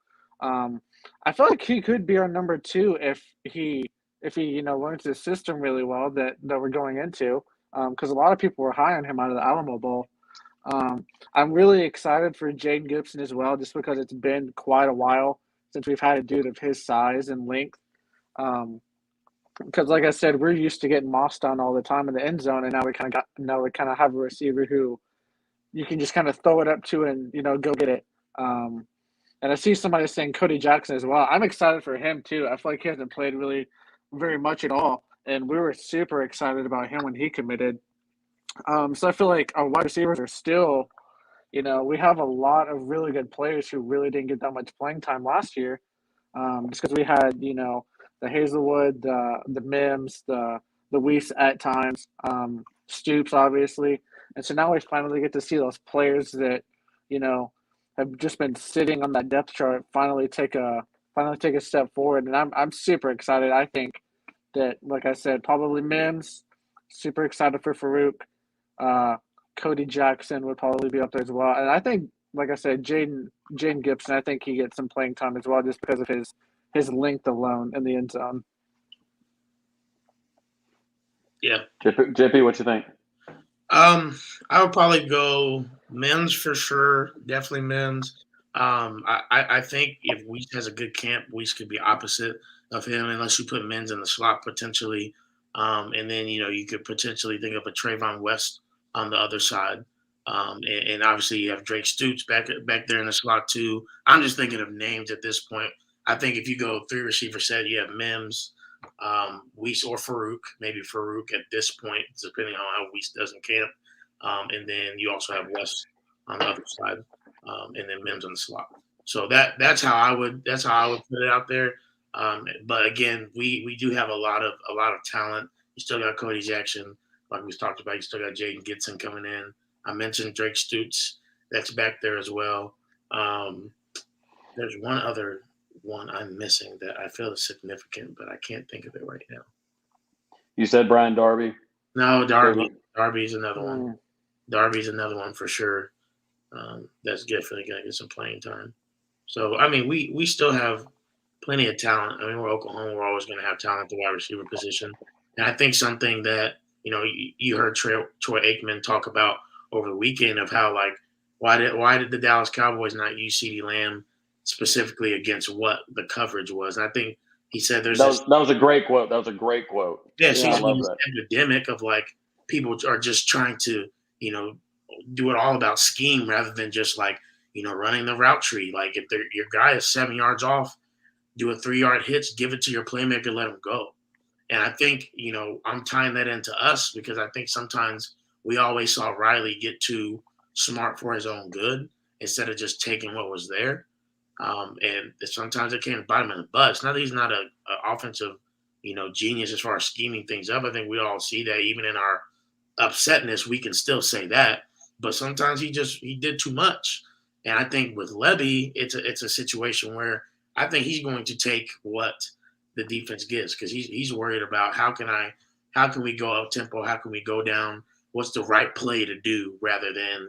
I feel like he could be our number two if he learns the system really well that we're going into. Because a lot of people were high on him out of the Alamo Bowl. I'm really excited for Jaden Gibson as well, just because it's been quite a while since we've had a dude of his size and length. Because like I said, we're used to getting mossed on all the time in the end zone, and now we kind of have a receiver who you can just kind of throw it up to and go get it. And I see somebody saying Cody Jackson as well. I'm excited for him too. I feel like he hasn't played really very much at all, and we were super excited about him when he committed. So I feel like our wide receivers are still, we have a lot of really good players who really didn't get that much playing time last year, just because we had, the Hazelwood, the Mims, the Weiss at times, Stoops, obviously. And so now we finally get to see those players that, have just been sitting on that depth chart finally take a step forward. And I'm super excited. I think that, like I said, probably Mims, super excited for Farouk. Cody Jackson would probably be up there as well. And I think, like I said, Jaden Gibson, I think he gets some playing time as well just because of his length alone in the end zone. Yeah. JP, what you think? I would probably go Mims for sure. Definitely Mims. I think if Weiss has a good camp, Weiss could be opposite of him unless you put Mims in the slot potentially. And then, you could potentially think of a Trayvon West on the other side. And obviously you have Drake Stoops back there in the slot too. I'm just thinking of names at this point. I think if you go 3 receiver set, you have Mims, Weiss or Farouk, maybe Farouk at this point, depending on how Weiss does in camp. And then you also have West on the other side, and then Mims on the slot. So that's how I would put it out there. But again, we do have a lot of talent. You still got Cody Jackson, like we talked about. You still got Jaden Gibson coming in. I mentioned Drake Stoops, that's back there as well. There's one other one I'm missing that I feel is significant, but I can't think of it right now. You said Brian Darby. No, Darby. Darby's another one. Mm. Darby's another one for sure. That's definitely going to get some playing time. So, I mean, we still have plenty of talent. I mean, we're Oklahoma. We're always going to have talent at the wide receiver position. And I think something that, you heard Troy Aikman talk about over the weekend of how, like, why did the Dallas Cowboys not use CeeDee Lamb specifically against what the coverage was? And I think he said that was a great quote. That was a great quote. Yeah, I love this that. epidemic of, like, people are just trying to, do it all about scheme rather than just, like, running the route tree. Like, if your guy is 7 yards off, do a 3-yard hitch, give it to your playmaker, let him go. And I think, I'm tying that into us because I think sometimes we always saw Riley get too smart for his own good instead of just taking what was there. And sometimes it can bite him in the butt. It's not that he's not an offensive, genius as far as scheming things up. I think we all see that even in our upsetness, we can still say that. But sometimes he did too much. And I think with Lebby, it's a situation where I think he's going to take what the defense gets because he's worried about how can we go up tempo, how can we go down, what's the right play to do rather than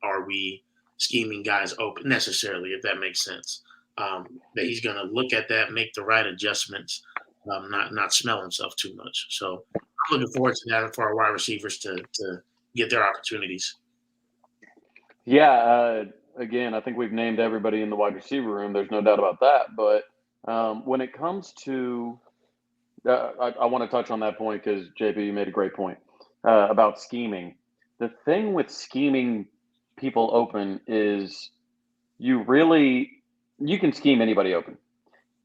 are we scheming guys open necessarily, if that makes sense. That he's going to look at that, make the right adjustments, not smell himself too much. So I'm looking forward to that for our wide receivers to get their opportunities. Yeah. Again, I think we've named everybody in the wide receiver room. There's no doubt about that. But when it comes to I want to touch on that point because, JP, you made a great point about scheming. The thing with scheming people open is you can scheme anybody open.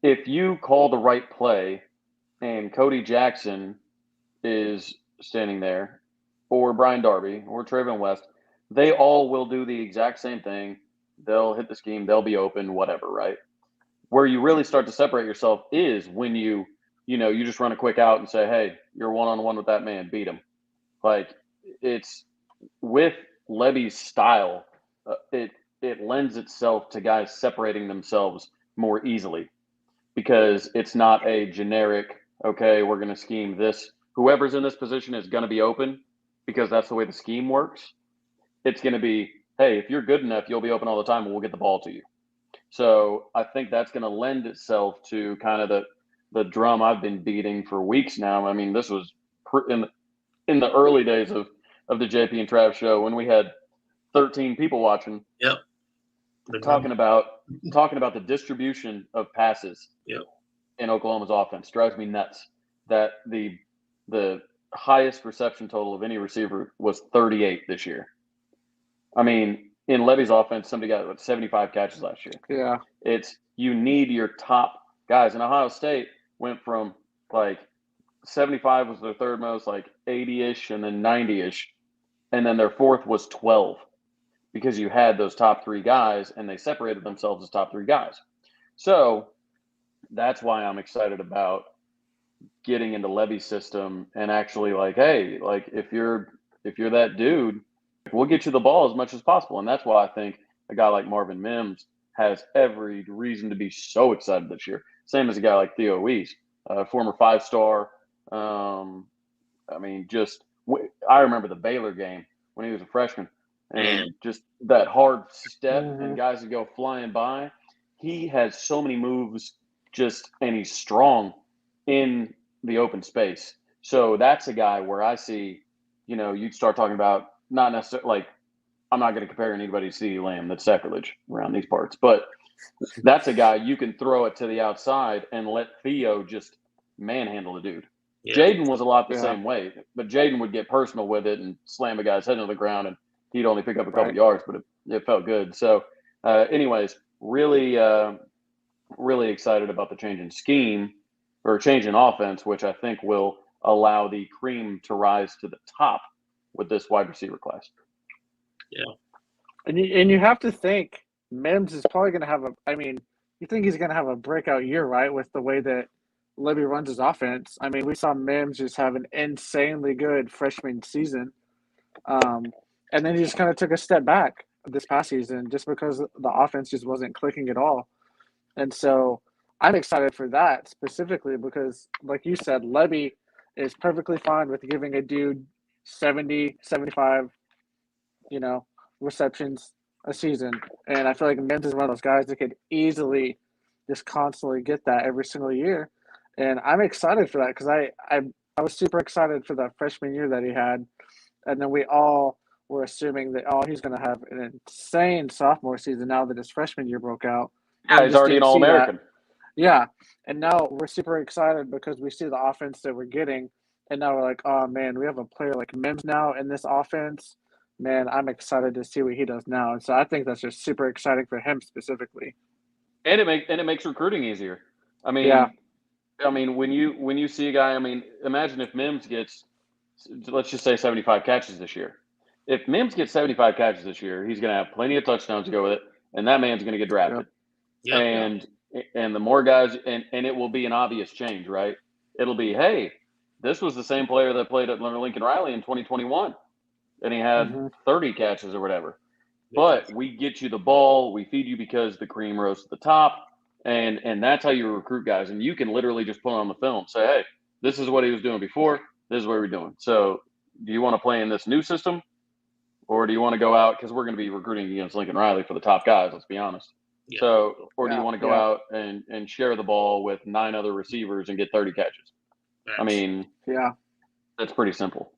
If you call the right play and Cody Jackson is standing there or Brian Darby or Trayvon West, they all will do the exact same thing. They'll hit the scheme. They'll be open, whatever, right? Where you really start to separate yourself is when you just run a quick out and say, hey, you're one-on-one with that man. Beat him. Like, it's with Lebby's style, it lends itself to guys separating themselves more easily because it's not a generic okay, we're going to scheme this. Whoever's in this position is going to be open because that's the way the scheme works. It's going to be, hey, if you're good enough, you'll be open all the time and we'll get the ball to you. So I think that's going to lend itself to kind of the drum I've been beating for weeks now. I mean, this was in the early days of the JP and Trav show when we had 13 people watching. Yep. Talking about the distribution of passes. Yep. In Oklahoma's offense drives me nuts. That the highest reception total of any receiver was 38 this year. I mean, in Levy's offense, somebody got 75 catches last year. Yeah. It's you need your top guys. And Ohio State went from like 75 was their third most, like 80-ish, and then 90-ish, and then their fourth was 12 because you had those top three guys, and they separated themselves as top three guys. So that's why I'm excited about getting into Levy's system and actually like, hey, like if you're that dude, we'll get you the ball as much as possible. And that's why I think a guy like Marvin Mims has every reason to be so excited this year. Same as a guy like Theo Weiss, former 5-star. I mean, I remember the Baylor game when he was a freshman, and just that hard step and guys that go flying by. He has so many moves, and he's strong in the open space. So that's a guy where I see, you'd start talking about not necessarily like, I'm not going to compare anybody to CeeDee Lamb. That's sacrilege around these parts, but that's a guy you can throw it to the outside and let Theo just manhandle the dude. Yeah. Jaden was a lot the same way, but Jaden would get personal with it and slam a guy's head into the ground, and he'd only pick up a couple yards, but it felt good. So, anyways, really, really excited about the change in scheme or change in offense, which I think will allow the cream to rise to the top with this wide receiver class. Yeah, and you have to think Mims is probably going to have you think he's going to have a breakout year, right? With the way that Levy runs his offense. I mean, we saw Mims just have an insanely good freshman season. And then he just kind of took a step back this past season just because the offense just wasn't clicking at all. And so I'm excited for that specifically because, like you said, Levy is perfectly fine with giving a dude 70, 75, receptions a season. And I feel like Mims is one of those guys that could easily just constantly get that every single year. And I'm excited for that because I was super excited for that freshman year that he had. And then we all were assuming that, he's going to have an insane sophomore season now that his freshman year broke out. Yeah, he's already an All-American. Yeah. And now we're super excited because we see the offense that we're getting. And now we're like, oh, man, we have a player like Mims now in this offense. Man, I'm excited to see what he does now. And so I think that's just super exciting for him specifically. And it makes recruiting easier. I mean, when you see a guy, imagine if Mims gets, let's just say 75 catches this year. If Mims gets 75 catches this year, he's going to have plenty of touchdowns to go with it, and that man's going to get drafted. Yep. And the more guys, and it will be an obvious change, right? It'll be, hey, this was the same player that played at Lincoln Riley in 2021, and he had 30 catches or whatever. But we get you the ball, we feed you because the cream rose to the top, and that's how you recruit guys. And you can literally just put on the film, say, hey, this is what he was doing before, this is what we're doing. So do you want to play in this new system, or do you want to go out, because we're going to be recruiting against Lincoln Riley for the top guys, let's be honest. Yeah. So, or do you want to go out and share the ball with 9 other receivers and get 30 catches? That's pretty simple.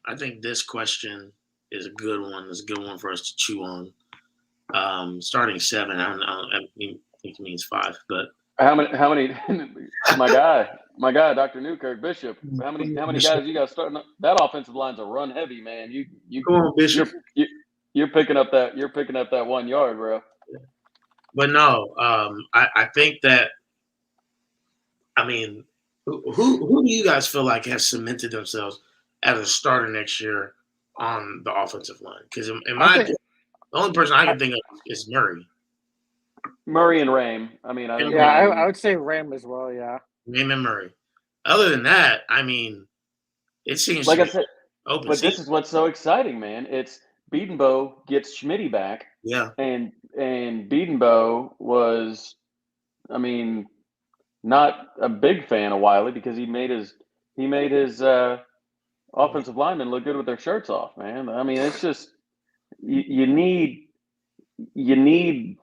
I think this question is a good one. It's a good one for us to chew on. Starting 7, I think it means 5, but how many? my guy, Dr. Newkirk Bishop. How many guys you got starting? That offensive line's a run heavy, man. You come on, Bishop. You're picking up that 1 yard, bro. But no, I think that. Who do you guys feel like has cemented themselves as a starter next year on the offensive line? Because in my opinion, the only person I can think of is Murray. Murray and Rame. I would say Rame as well. Yeah, Rame and Murray. Other than that, it seems like I said. Open but season. This is what's so exciting, man. It's Biedenbow gets Schmitty back. Yeah, and Biedenbow was, not a big fan of Wiley because he made his offensive linemen look good with their shirts off, man. I mean, it's just you need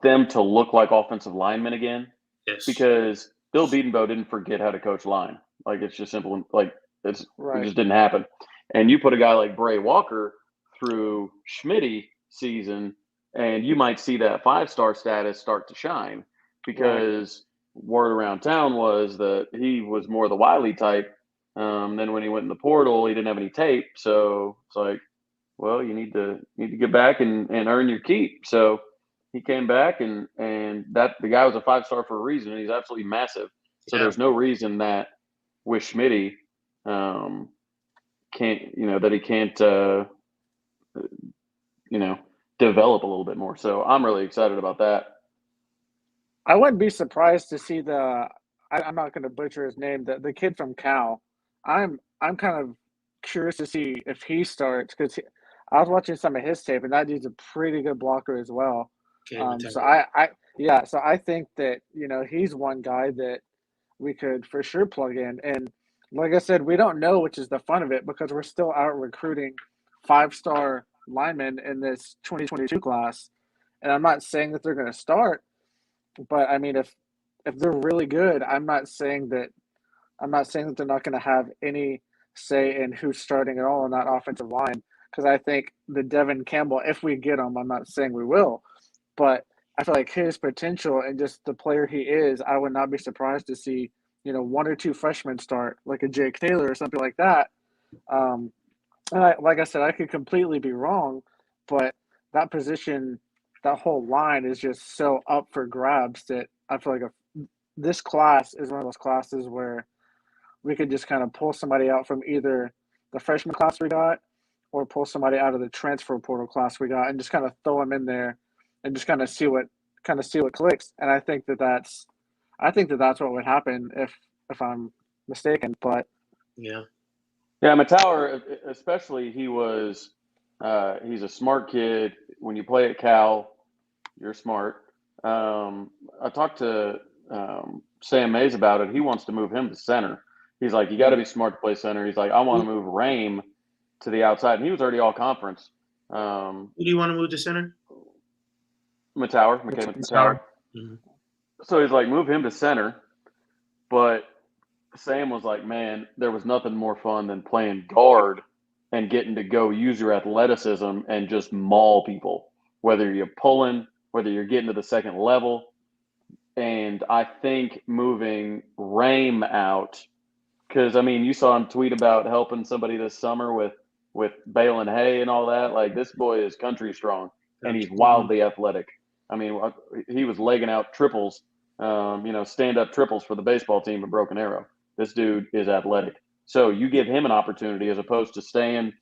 them to look like offensive linemen again Yes. because Bill Bedenbaugh didn't forget how to coach line. Like it's just simple. Like it Right. just didn't happen. And you put a guy like Bray Walker through Schmitty season, and you might see that 5-star status start to shine because word around town was that he was more the Wiley type. Then when he went in the portal, he didn't have any tape. So it's like, well, you need to get back and earn your keep. So he came back and that the guy was a 5-star for a reason, and he's absolutely massive. So Yeah. there's no reason that with Schmitty can't that he can't develop a little bit more. So I'm really excited about that. I wouldn't be surprised to see I'm not going to butcher his name, the kid from Cal. I'm kind of curious to see if he starts because I was watching some of his tape and that dude's a pretty good blocker as well. Okay, So so I think that he's one guy that we could for sure plug in. And like I said, we don't know, which is the fun of it because we're still out recruiting 5-star linemen in this 2022 class. And I'm not saying that they're going to start, but I mean, if they're really good, I'm not saying that they're not going to have any say in who's starting at all on that offensive line. Because I think the Devin Campbell, if we get him, I'm not saying we will, but I feel like his potential and just the player he is, I would not be surprised to see 1 or 2 freshmen start, like a Jake Taylor or something like that. And like I said, I could completely be wrong, but that position, that whole line is just so up for grabs that I feel like this class is one of those classes where we could just kind of pull somebody out from either the freshman class we got or pull somebody out of the transfer portal class we got and just kind of throw them in there and just kind of see what clicks. And I think that's what would happen if I'm mistaken. But Yeah. Yeah, Matauer, especially, he's a smart kid. When you play at Cal, you're smart. I talked to Sam Mays about it. He wants to move him to center. He's like, you got to be smart to play center. He's like, I want to move Rame to the outside, and he was already all conference. Who do you want to move to center? Matauer, Matauer. Mm-hmm. So he's like, move him to center. But Sam was like, man, there was nothing more fun than playing guard and getting to go use your athleticism and just maul people, whether you're pulling, whether you're getting to the second level. And I think moving Rame out, because, I mean, you saw him tweet about helping somebody this summer with baling hay and all that. Like, this boy is country strong, and he's wildly athletic. I mean, he was legging out triples, stand-up triples for the baseball team at Broken Arrow. This dude is athletic. So you give him an opportunity as opposed to staying,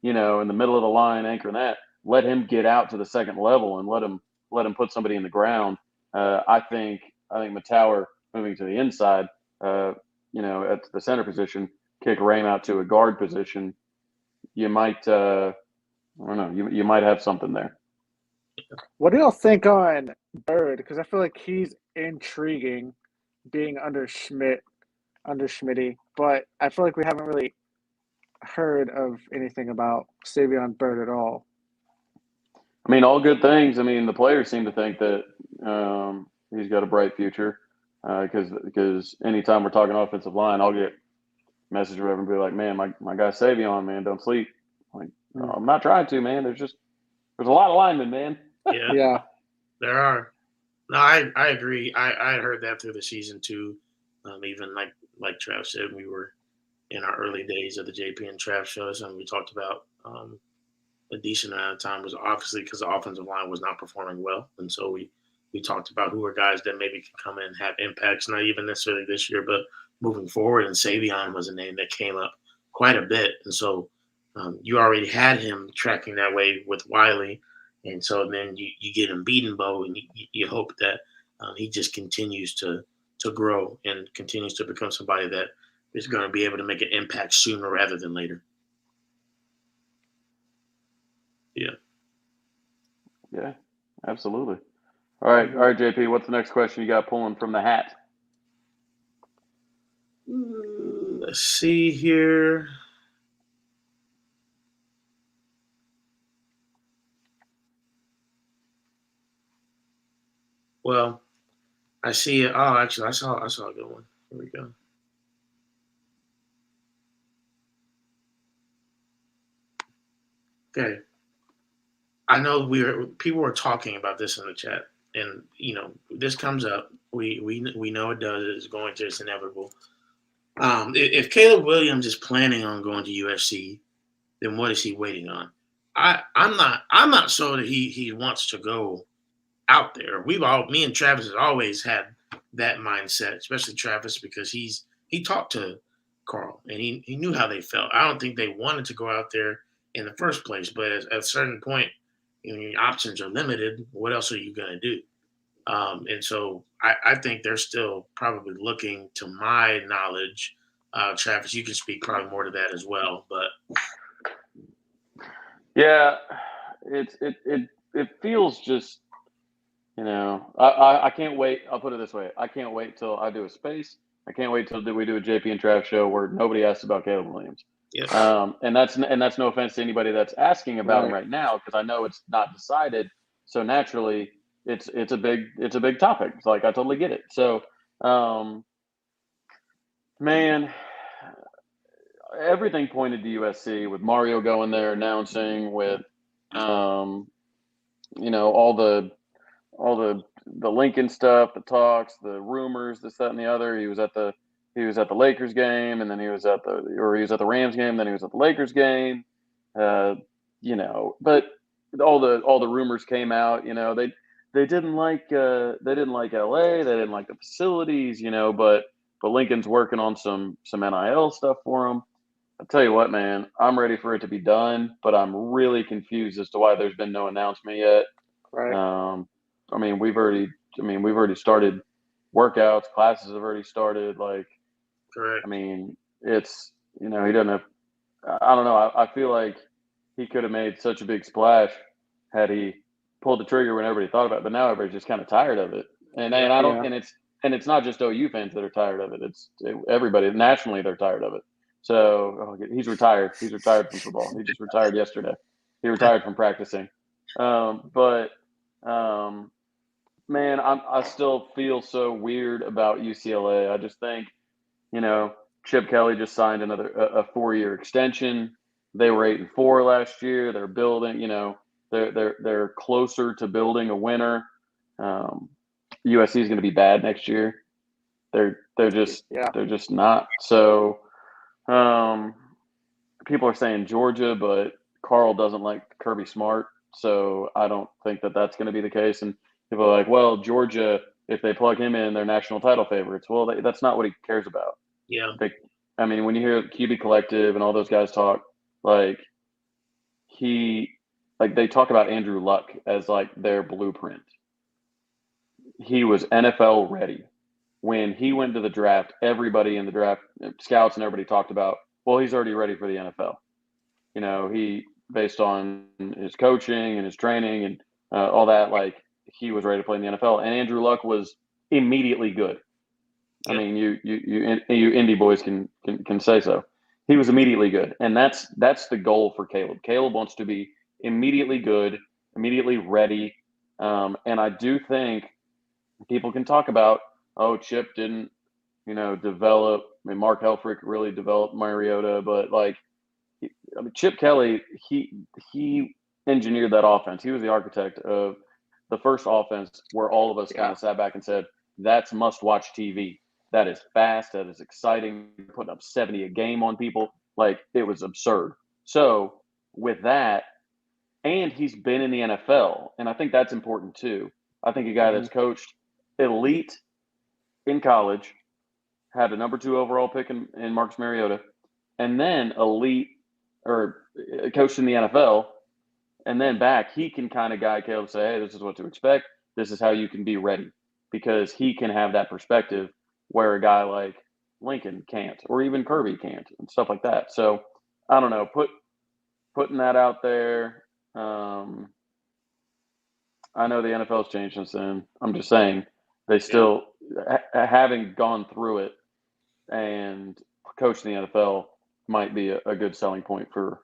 in the middle of the line, anchoring that. Let him get out to the second level and let him put somebody in the ground. I think Matauer moving to the inside, at the center position, kick Rame out to a guard position. You might, I don't know, you might have something there. What do y'all think on Bird? Because I feel like he's intriguing, being under Schmitty, but I feel like we haven't really heard of anything about Savion Bird at all. I mean, all good things. I mean, the players seem to think that he's got a bright future because anytime we're talking offensive line, I'll get a message or whatever and be like, man, my guy Savion, man, don't sleep. Like, I'm not trying to, man. There's a lot of linemen, man. Yeah. There are. No, I agree. I heard that through the season too. Even like Trav said, we were in our early days of the JP and Trav shows, and we talked about a decent amount of time was obviously because the offensive line was not performing well, and so we talked about who are guys that maybe can come in and have impacts, not even necessarily this year, but moving forward. And Savion was a name that came up quite a bit, and so you already had him tracking that way with Wiley. And so then you get him Bedenbaugh, and you hope that he just continues to grow and continues to become somebody that is going to be able to make an impact sooner rather than later. Yeah. Yeah, absolutely. All right, JP, what's the next question you got pulling from the hat? Let's see here. Well, I see it. Oh, actually, I saw a good one. Here we go. Okay. I know people were talking about this in the chat, and this comes up. We know it does. It's going to. It's inevitable. If Caleb Williams is planning on going to USC, then what is he waiting on? I'm not sure that he wants to go out there. Me and Travis has always had that mindset, especially Travis, because he talked to Carl and he knew how they felt. I don't think they wanted to go out there in the first place, but at a certain point, your options are limited. What else are you going to do? And so I think they're still probably looking, to my knowledge. Travis, you can speak probably more to that as well. But yeah, it feels just, I can't wait. I'll put it this way: I can't wait till I do a space. I can't wait till we do a JP and Trav show where nobody asks about Caleb Williams. yeah. And that's no offense to anybody that's asking about him right now, because I know it's not decided. So naturally, it's a big topic. It's like, I totally get it. So, man, everything pointed to USC, with Mario going there, announcing, with all the Lincoln stuff, the talks, the rumors, this, that, and the other. He was at the Lakers game, and then he was at the Rams game, then he was at the Lakers game. But all the rumors came out. They didn't like LA, they didn't like the facilities, but Lincoln's working on some NIL stuff for him. I'll tell you what, man, I'm ready for it to be done, but I'm really confused as to why there's been no announcement yet. Right. We've already started workouts, classes have already started. Like, Correct. It's, he doesn't have, I don't know. I feel like he could have made such a big splash had he pulled the trigger when everybody thought about it, but now everybody's just kind of tired of it. And I don't, and it's not just OU fans that are tired of it. It's everybody nationally. They're tired of it. So he's retired. He's retired from football. He just retired yesterday. He retired from practicing. But man, I still feel so weird about UCLA. I just think, Chip Kelly just signed a 4-year extension. They were 8-4 last year. They're building, they're closer to building a winner. USC is going to be bad next year. They're just not. So people are saying Georgia, but Carl doesn't like Kirby Smart, so I don't think that that's going to be the case. And people are like, well, Georgia, if they plug him in, they're national title favorites. Well, that's not what he cares about. Yeah. When you hear QB Collective and all those guys talk, they talk about Andrew Luck as like their blueprint. He was NFL ready. When he went to the draft, everybody in the draft, scouts and everybody talked about, well, he's already ready for the NFL. He, based on his coaching and his training and all that, he was ready to play in the NFL. And Andrew Luck was immediately good. Yep. You Indy boys can say so. He was immediately good, and that's the goal for Caleb. Caleb wants to be immediately good, immediately ready, and I do think people can talk about, Chip didn't, develop. Mark Helfrich really developed Mariota, but Chip Kelly, he engineered that offense. He was the architect of the first offense where all of us kind of sat back and said, that's must-watch TV. That is fast. That is exciting. Putting up 70 a game on people. It was absurd. So with that, and he's been in the NFL, and I think that's important too. I think a guy that's coached elite in college, had a number 2 overall pick in Marcus Mariota, and then elite or coached in the NFL, and then back, he can kind of guide Caleb, say, hey, this is what to expect. This is how you can be ready, because he can have that perspective where a guy like Lincoln can't, or even Kirby can't, and stuff like that. So I don't know, putting that out there. I know the NFL's changed since then. I'm just saying they still, having gone through it and coach in the NFL might be a good selling point for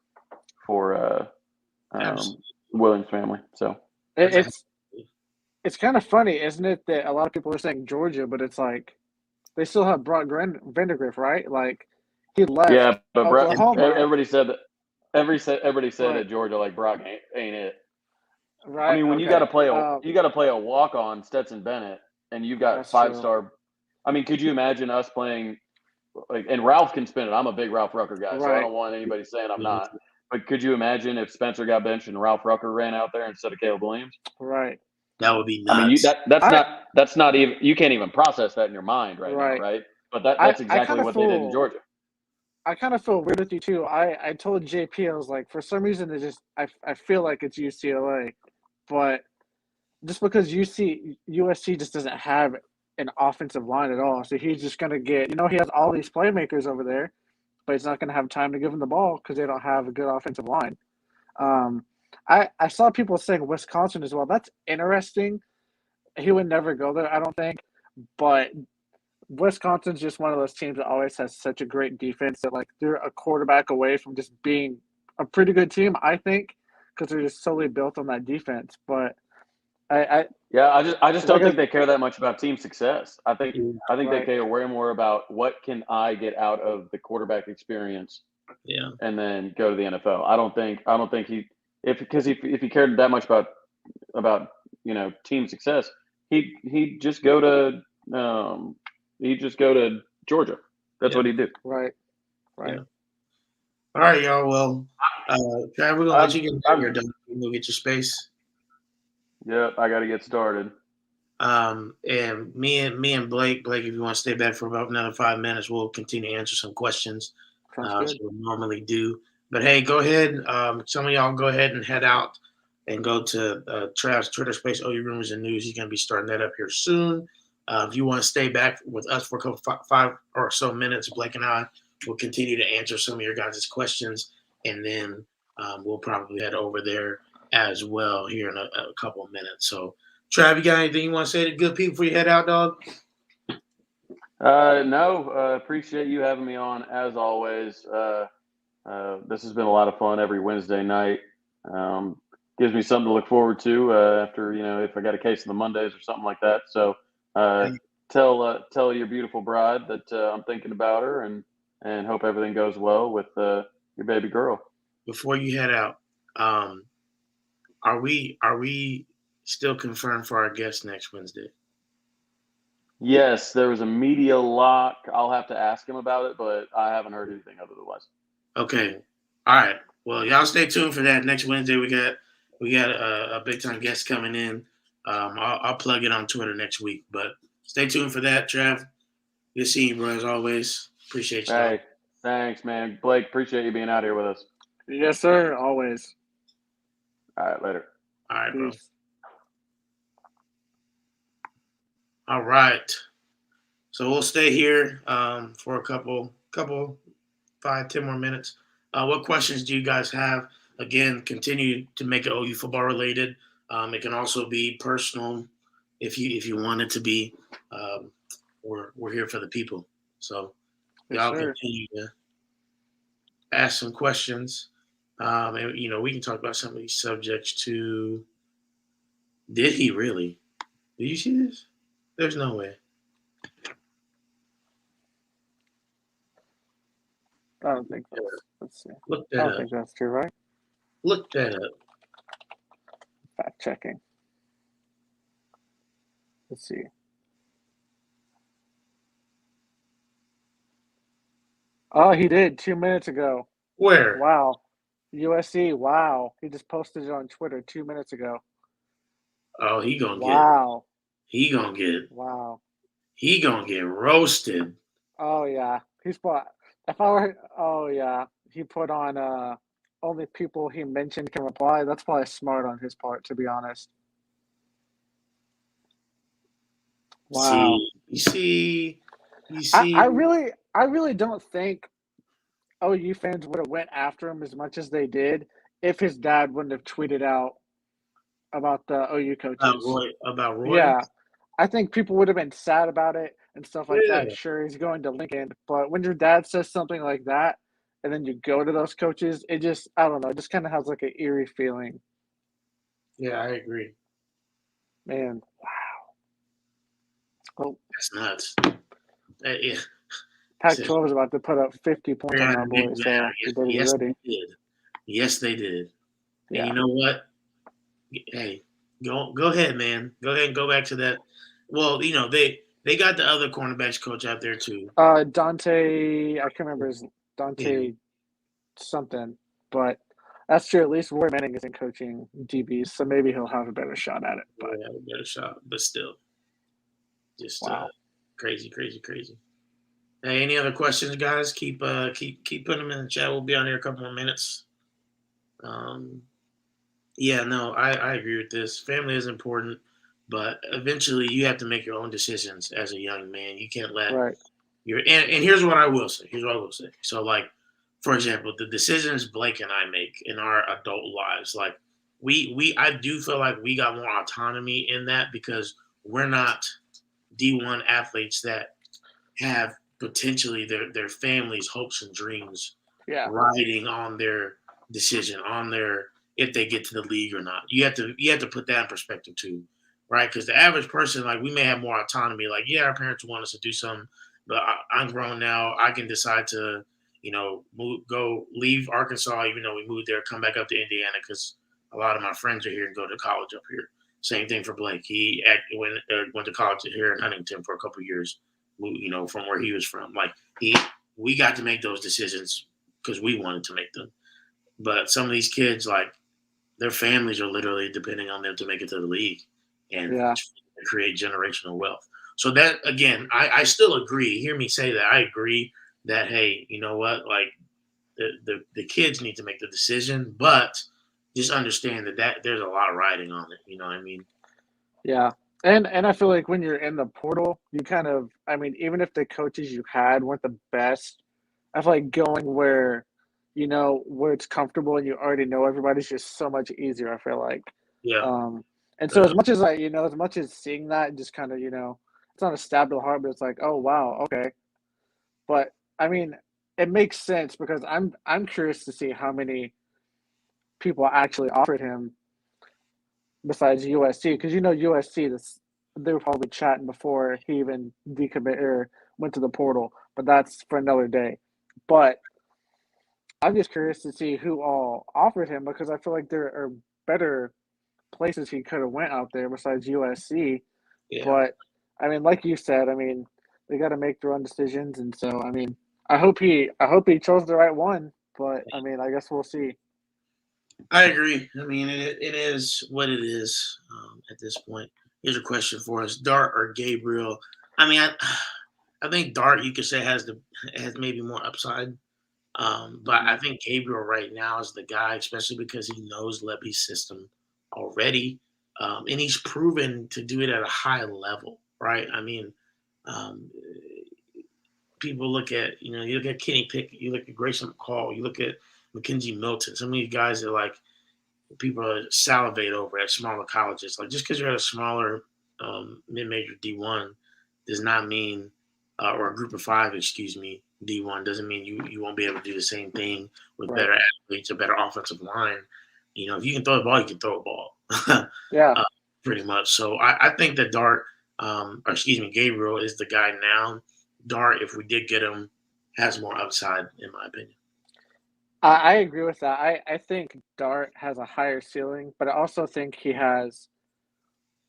Absolutely. Williams family. So It, That's it's kind of funny, isn't it, that a lot of people are saying Georgia, but it's like they still have Brock Vandagriff, right? Like he left yeah, but Oklahoma, everybody said that. Everybody said right? at Georgia like Brock ain't it. I Right. mean, when Okay. you got to play a walk on Stetson Bennett, and you've got That's true. 5-star. I mean, could you imagine us playing like? And Ralph can spin it. I'm a big Ralph Rucker guy, so I Right. don't want anybody saying I'm Mhm. not. But could you imagine if Spencer got benched and Ralph Rucker ran out there instead of Caleb Williams? Right. That would be I mean, nuts. I that's not even you can't even process that in your mind right now, right. right? But I that's I exactly kind of what they did in feel Georgia. I kind of feel weird with you too. I told JP I was like, for some reason it just I feel like it's UCLA, but just because USC just doesn't have an offensive line at all, so he's just gonna get he has all these playmakers over there, but he's not gonna have time to give them the ball because they don't have a good offensive line. Um, I saw people saying Wisconsin as well. That's interesting. He would never go there, I don't think, but Wisconsin's just one of those teams that always has such a great defense that like they're a quarterback away from just being a pretty good team, I think, because they're just solely built on that defense. But I Yeah, I just like don't I think they care that much about team success. Yeah. I think they right, care way more about what can I get out of the quarterback experience Yeah. and then go to the NFL. I don't think he if he cared that much about team success, he'd just go to Georgia. That's Yeah. what he'd do. right, Yeah. right. All right, y'all. Well, Trav, we're gonna let I'm you get back here I'm done. We'll get your space. yeah, I got to get started. And me and Blake, if you want to stay back for about another 5 minutes, we'll continue to answer some questions. Sounds So good. we normally do. But hey, go ahead. Some of y'all go ahead and head out and go to Trav's Twitter space, OU Rumors and News. He's gonna be starting that up here soon. If you want to stay back with us for a couple five or so minutes, Blake and I will continue to answer some of your guys' questions, and then we'll probably head over there as well here in a couple of minutes. So Trav, you got anything you want to say to good people before you head out, dog? No, appreciate you having me on as always. This has been a lot of fun every Wednesday night. Gives me something to look forward to after if I got a case of the Mondays or something like that. So tell your beautiful bride that I'm thinking about her and hope everything goes well with your baby girl. Before you head out, are we still confirmed for our guest next Wednesday? Yes, there was a media lock. I'll have to ask him about it, but I haven't heard anything otherwise. Okay. All right. Well, y'all stay tuned for that. Next Wednesday, we got a big time guest coming in. I'll plug it on Twitter next week, but stay tuned for that. Trav, good seeing you, bro. As always, appreciate you. Dog. Hey, thanks, man. Blake, appreciate you being out here with us. Yes, sir. Always. All right, later. All right, bro. Peace. All right. So we'll stay here for a couple 5-10 more minutes. What questions do you guys have? Again, continue to make it OU football related. It can also be personal if you want it to be. We're here for the people. So Yes, y'all sir. continue to ask some questions. And we can talk about some of these subjects too. Did he really? Did you see this? There's no way. I don't think so. Let's see. Look I that don't up. think that's true, right? Look that up. Fact checking. Let's see. Oh, he did 2 minutes ago. Where? Wow. USC. Wow. He just posted it on Twitter 2 minutes ago. Oh, he gonna Wow. Wow. get roasted. Oh yeah. He's put. If I were. Oh yeah. He put on. Only people he mentioned can reply. That's probably smart on his part, to be honest. Wow. You see. I really don't think OU fans would have went after him as much as they did if his dad wouldn't have tweeted out about the OU coaches. About Roy. Yeah, I think people would have been sad about it, and stuff like that. Sure, he's going to Lincoln, but when your dad says something like that, and then you go to those coaches, it just I don't know, it just kind of has like an eerie feeling. Yeah, I agree. Man, well, That's nuts. Yeah. Pac-12 is about to put up 50 points on our boys, so we better be ready. They did. Yes, they did. Yeah. And you know what? Hey, go ahead, man. Go ahead and go back to that. Well, you know, they got the other cornerbacks coach out there too. Dante, I can't remember his Dante something, but that's true. At least Roy Manning isn't coaching DBs, so maybe he'll have a better shot at it. But Yeah, a better shot, but still, just wow. Crazy. Hey, any other questions, guys? Keep putting them in the chat. We'll be on here a couple more minutes. Yeah, no, I agree with this. Family is important, but eventually you have to make your own decisions as a young man. You can't let Right. and here's what I will say. So like, for example, the decisions Blake and I make in our adult lives, like I do feel like we got more autonomy in that because we're not D1 athletes that have potentially their families' hopes and dreams riding on their decision, on their if they get to the league or not. You have to put that in perspective too, right? Because the average person, like we may have more autonomy. Like, yeah, our parents want us to do something, but I'm grown now. I can decide to, leave Arkansas, even though we moved there, come back up to Indiana because a lot of my friends are here and go to college up here. Same thing for Blake. He went to college here in Huntington for a couple of years, from where he was from. Like we got to make those decisions because we wanted to make them. But some of these kids, like their families are literally depending on them to make it to the league and create generational wealth. So that, again, I still agree. Hear me say that. I agree that, hey, you know what? Like the kids need to make the decision, but just understand that there's a lot riding on it. You know what I mean? Yeah. And I feel like when you're in the portal, you kind of, I mean, even if the coaches you had weren't the best, I feel like going where it's comfortable and you already know everybody's just so much easier, I feel like. Yeah. And so as much as as much as seeing that and just kind of, it's not a stab to the heart, but it's like, oh wow, okay. But I mean, it makes sense because I'm curious to see how many people actually offered him besides USC, because USC, they were probably chatting before he even decommitted or went to the portal, but that's for another day. But I'm just curious to see who all offered him because I feel like there are better places he could have went out there besides USC. Yeah. But I mean, like you said, I mean, they got to make their own decisions, and so I mean, I hope he chose the right one. But I mean, I guess we'll see. I agree. I mean, it is what it is at this point. Here's a question for us: Dart or Gabriel? I mean, I think Dart you could say has maybe more upside, but I think Gabriel right now is the guy, especially because he knows Lebby's system already, and he's proven to do it at a high level. Right? I mean, people look at you look at Kenny Pickett, you look at Grayson McCall, you look at Mackenzie Milton. Some of these guys are like people salivate over at smaller colleges. Like just because you're at a smaller mid-major D1 does not mean, or a group of five, D1 doesn't mean you won't be able to do the same thing with better athletes, a better offensive line. If you can throw the ball, you can throw a ball. Yeah. Pretty much. So I think that Gabriel is the guy now. Dart, if we did get him, has more upside, in my opinion. I agree with that. I think Dart has a higher ceiling, but I also think he has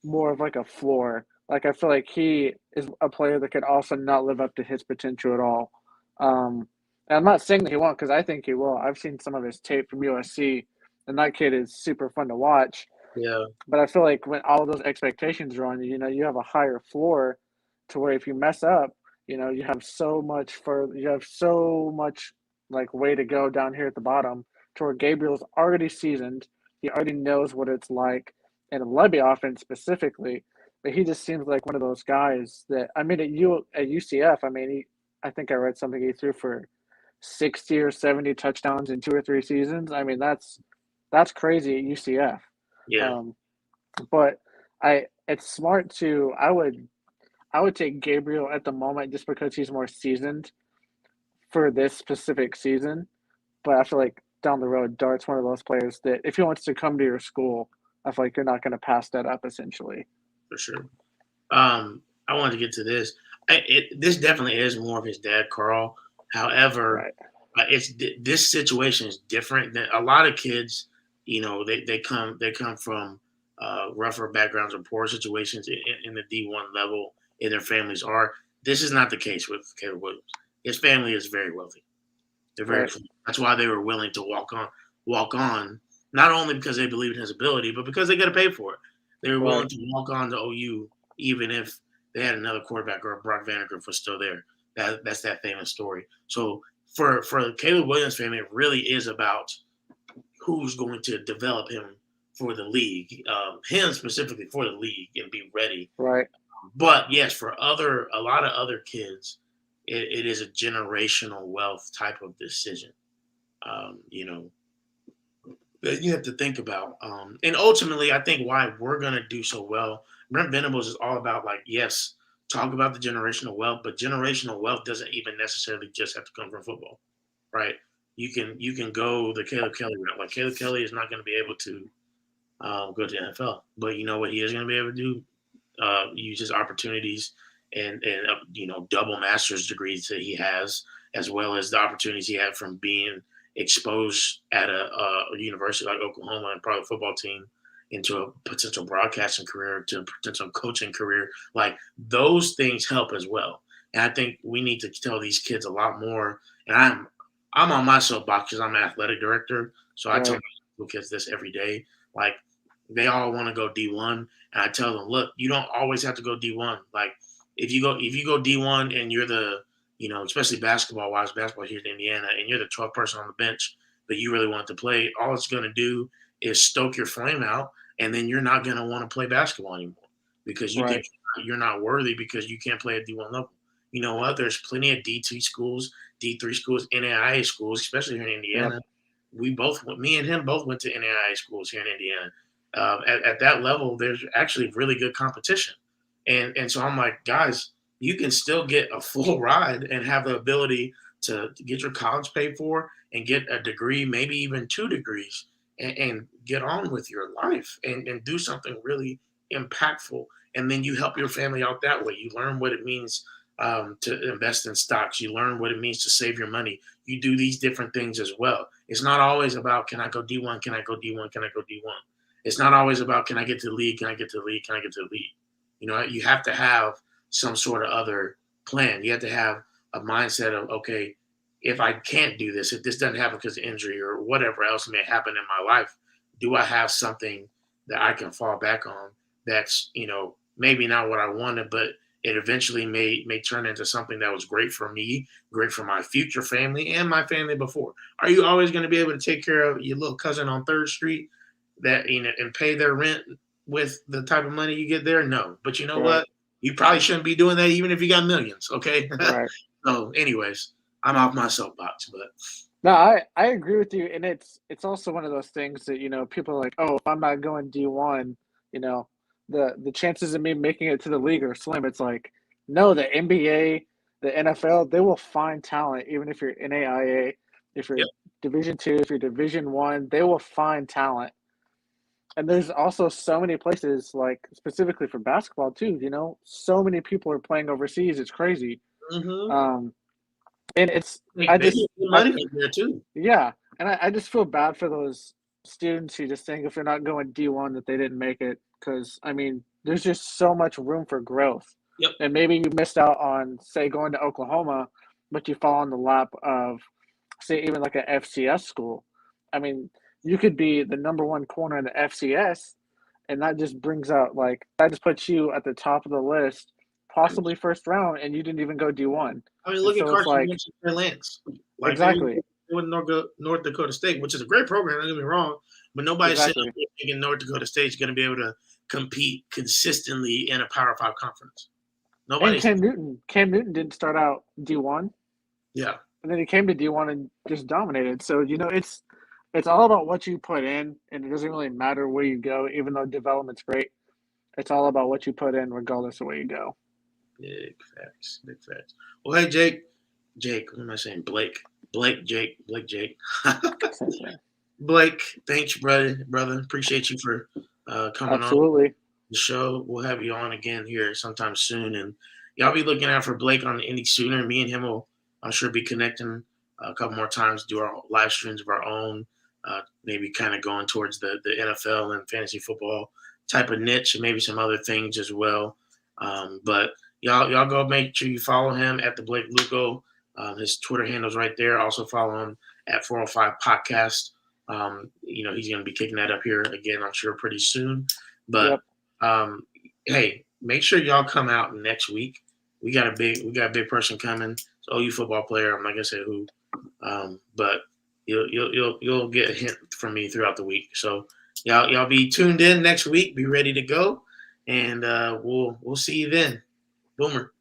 more of like a floor. Like I feel like he is a player that could also not live up to his potential at all. And I'm not saying that he won't because I think he will. I've seen some of his tape from USC, and that kid is super fun to watch. Yeah. But I feel like when all those expectations are on you, you have a higher floor to where if you mess up, you have so much like way to go down here at the bottom to where Gabriel's already seasoned. He already knows what it's like in a Lebby offense specifically, but he just seems like one of those guys that, I mean, at UCF, I mean, I think I read something he threw for 60 or 70 touchdowns in 2 or 3 seasons. I mean, that's crazy at UCF. Yeah. But it's smart I would I would take Gabriel at the moment just because he's more seasoned for this specific season. But I feel like down the road, Dart's one of those players that if he wants to come to your school, I feel like you're not going to pass that up essentially. For sure. I wanted to get to this. This definitely is more of his dad, Carl. However, Right. This situation is different than a lot of kids. You know, they come from rougher backgrounds or poor situations in the D1 level, and their families are. This is not the case with Caleb Williams. His family is very wealthy. They're very. Right. That's why they were willing to walk on. Not only because they believe in his ability, but because they got to pay for it. They were willing Right. to walk on to OU even if they had another quarterback or Brock Vandagriff was still there. That's that famous story. So for the Caleb Williams family, it really is about who's going to develop him for the league, him specifically for the league, and be ready. Right. But yes, for a lot of other kids, it is a generational wealth type of decision. You know, that you have to think about. And ultimately, I think why we're going to do so well, Brent Venables is all about, like, yes, talk about the generational wealth, but generational wealth doesn't even necessarily just have to come from football, right? You can go the Caleb Kelly route. Like, Caleb Kelly is not going to be able to go to the NFL, but you know what he is going to be able to do? Use his opportunities and double master's degrees that he has, as well as the opportunities he had from being exposed at a university like Oklahoma and probably football team into a potential broadcasting career, to a potential coaching career. Like, those things help as well. And I think we need to tell these kids a lot more. And I'm on my soapbox because I'm an athletic director. So I tell my kids this every day. Like, they all want to go D1, and I tell them, look, you don't always have to go D1. Like, if you go D1 and you're the, especially basketball here in Indiana, and you're the 12th person on the bench, but you really want to play, all it's going to do is stoke your flame out, and then you're not going to want to play basketball anymore because you think you're not worthy because you can't play at D1 level. You know what? There's plenty of D2 schools, D3 schools, NAIA schools, especially here in Indiana. Yep. Me and him both went to NAIA schools here in Indiana. At that level, there's actually really good competition. And so I'm like, guys, you can still get a full ride and have the ability to get your college paid for and get a degree, maybe even 2 degrees, and get on with your life and do something really impactful. And then you help your family out that way. You learn what it means to invest in stocks. You learn what it means to save your money. You do these different things as well. It's not always about, can I go D1? Can I go D1? Can I go D1? It's not always about, can I get to the league? Can I get to the league? Can I get to the league? You have to have some sort of other plan. You have to have a mindset of, okay, if I can't do this, if this doesn't happen because of injury or whatever else may happen in my life, do I have something that I can fall back on that's, maybe not what I wanted, but it eventually may turn into something that was great for me, great for my future family and my family before. Are you always going to be able to take care of your little cousin on 3rd Street that, and pay their rent with the type of money you get there? No. But you know what? You probably shouldn't be doing that even if you got millions, okay? Right. So anyways, I'm off my soapbox, but no, I agree with you, and it's also one of those things that people are like, oh, if I'm not going D1, the chances of me making it to the league are slim. It's like, no, the NBA, the NFL, they will find talent even if you're NAIA, if you're Division II, if you're Division I, they will find talent. And there's also so many places, like specifically for basketball too. So many people are playing overseas. It's crazy. mm-hmm. And it's money there too. Yeah, and I just feel bad for those students who just think if they're not going D1 that they didn't make it, because there's just so much room for growth. Yep. And maybe you missed out on, say, going to Oklahoma, but you fall on the lap of, say, even like a FCS school. You could be the number 1 corner in the FCS, and that just that just puts you at the top of the list, possibly 1st round, and you didn't even go D1. Look at Carson Wentz and Trey Lance. Exactly. They went to North Dakota State, which is a great program, don't get me wrong, but nobody's sitting there thinking North Dakota State's going to be able to compete consistently in a Power 5 conference. And Cam Newton didn't start out D1. Yeah. And then he came to D1 and just dominated. So, it's all about what you put in, and it doesn't really matter where you go, even though development's great. It's all about what you put in regardless of where you go. Big facts. Big facts. Well, hey, Jake, what am I saying? Jake. Blake, thanks, brother. Appreciate you for coming on Absolutely. the show. We'll have you on again here sometime soon, and y'all be looking out for Blake on any sooner. Me and him will, I'm sure, be connecting a couple more times, do our live streams of our own, maybe kind of going towards the NFL and fantasy football type of niche, and maybe some other things as well. But y'all go make sure you follow him at the Blake Lugo. His Twitter handle's right there. Also follow him at 405 Podcast. He's going to be kicking that up here again, I'm sure, pretty soon. But hey, make sure y'all come out next week. We got a big person coming. It's an OU football player. I'm not gonna say who, but you'll get a hint from me throughout the week. So y'all be tuned in next week. Be ready to go, and we'll see you then. Boomer.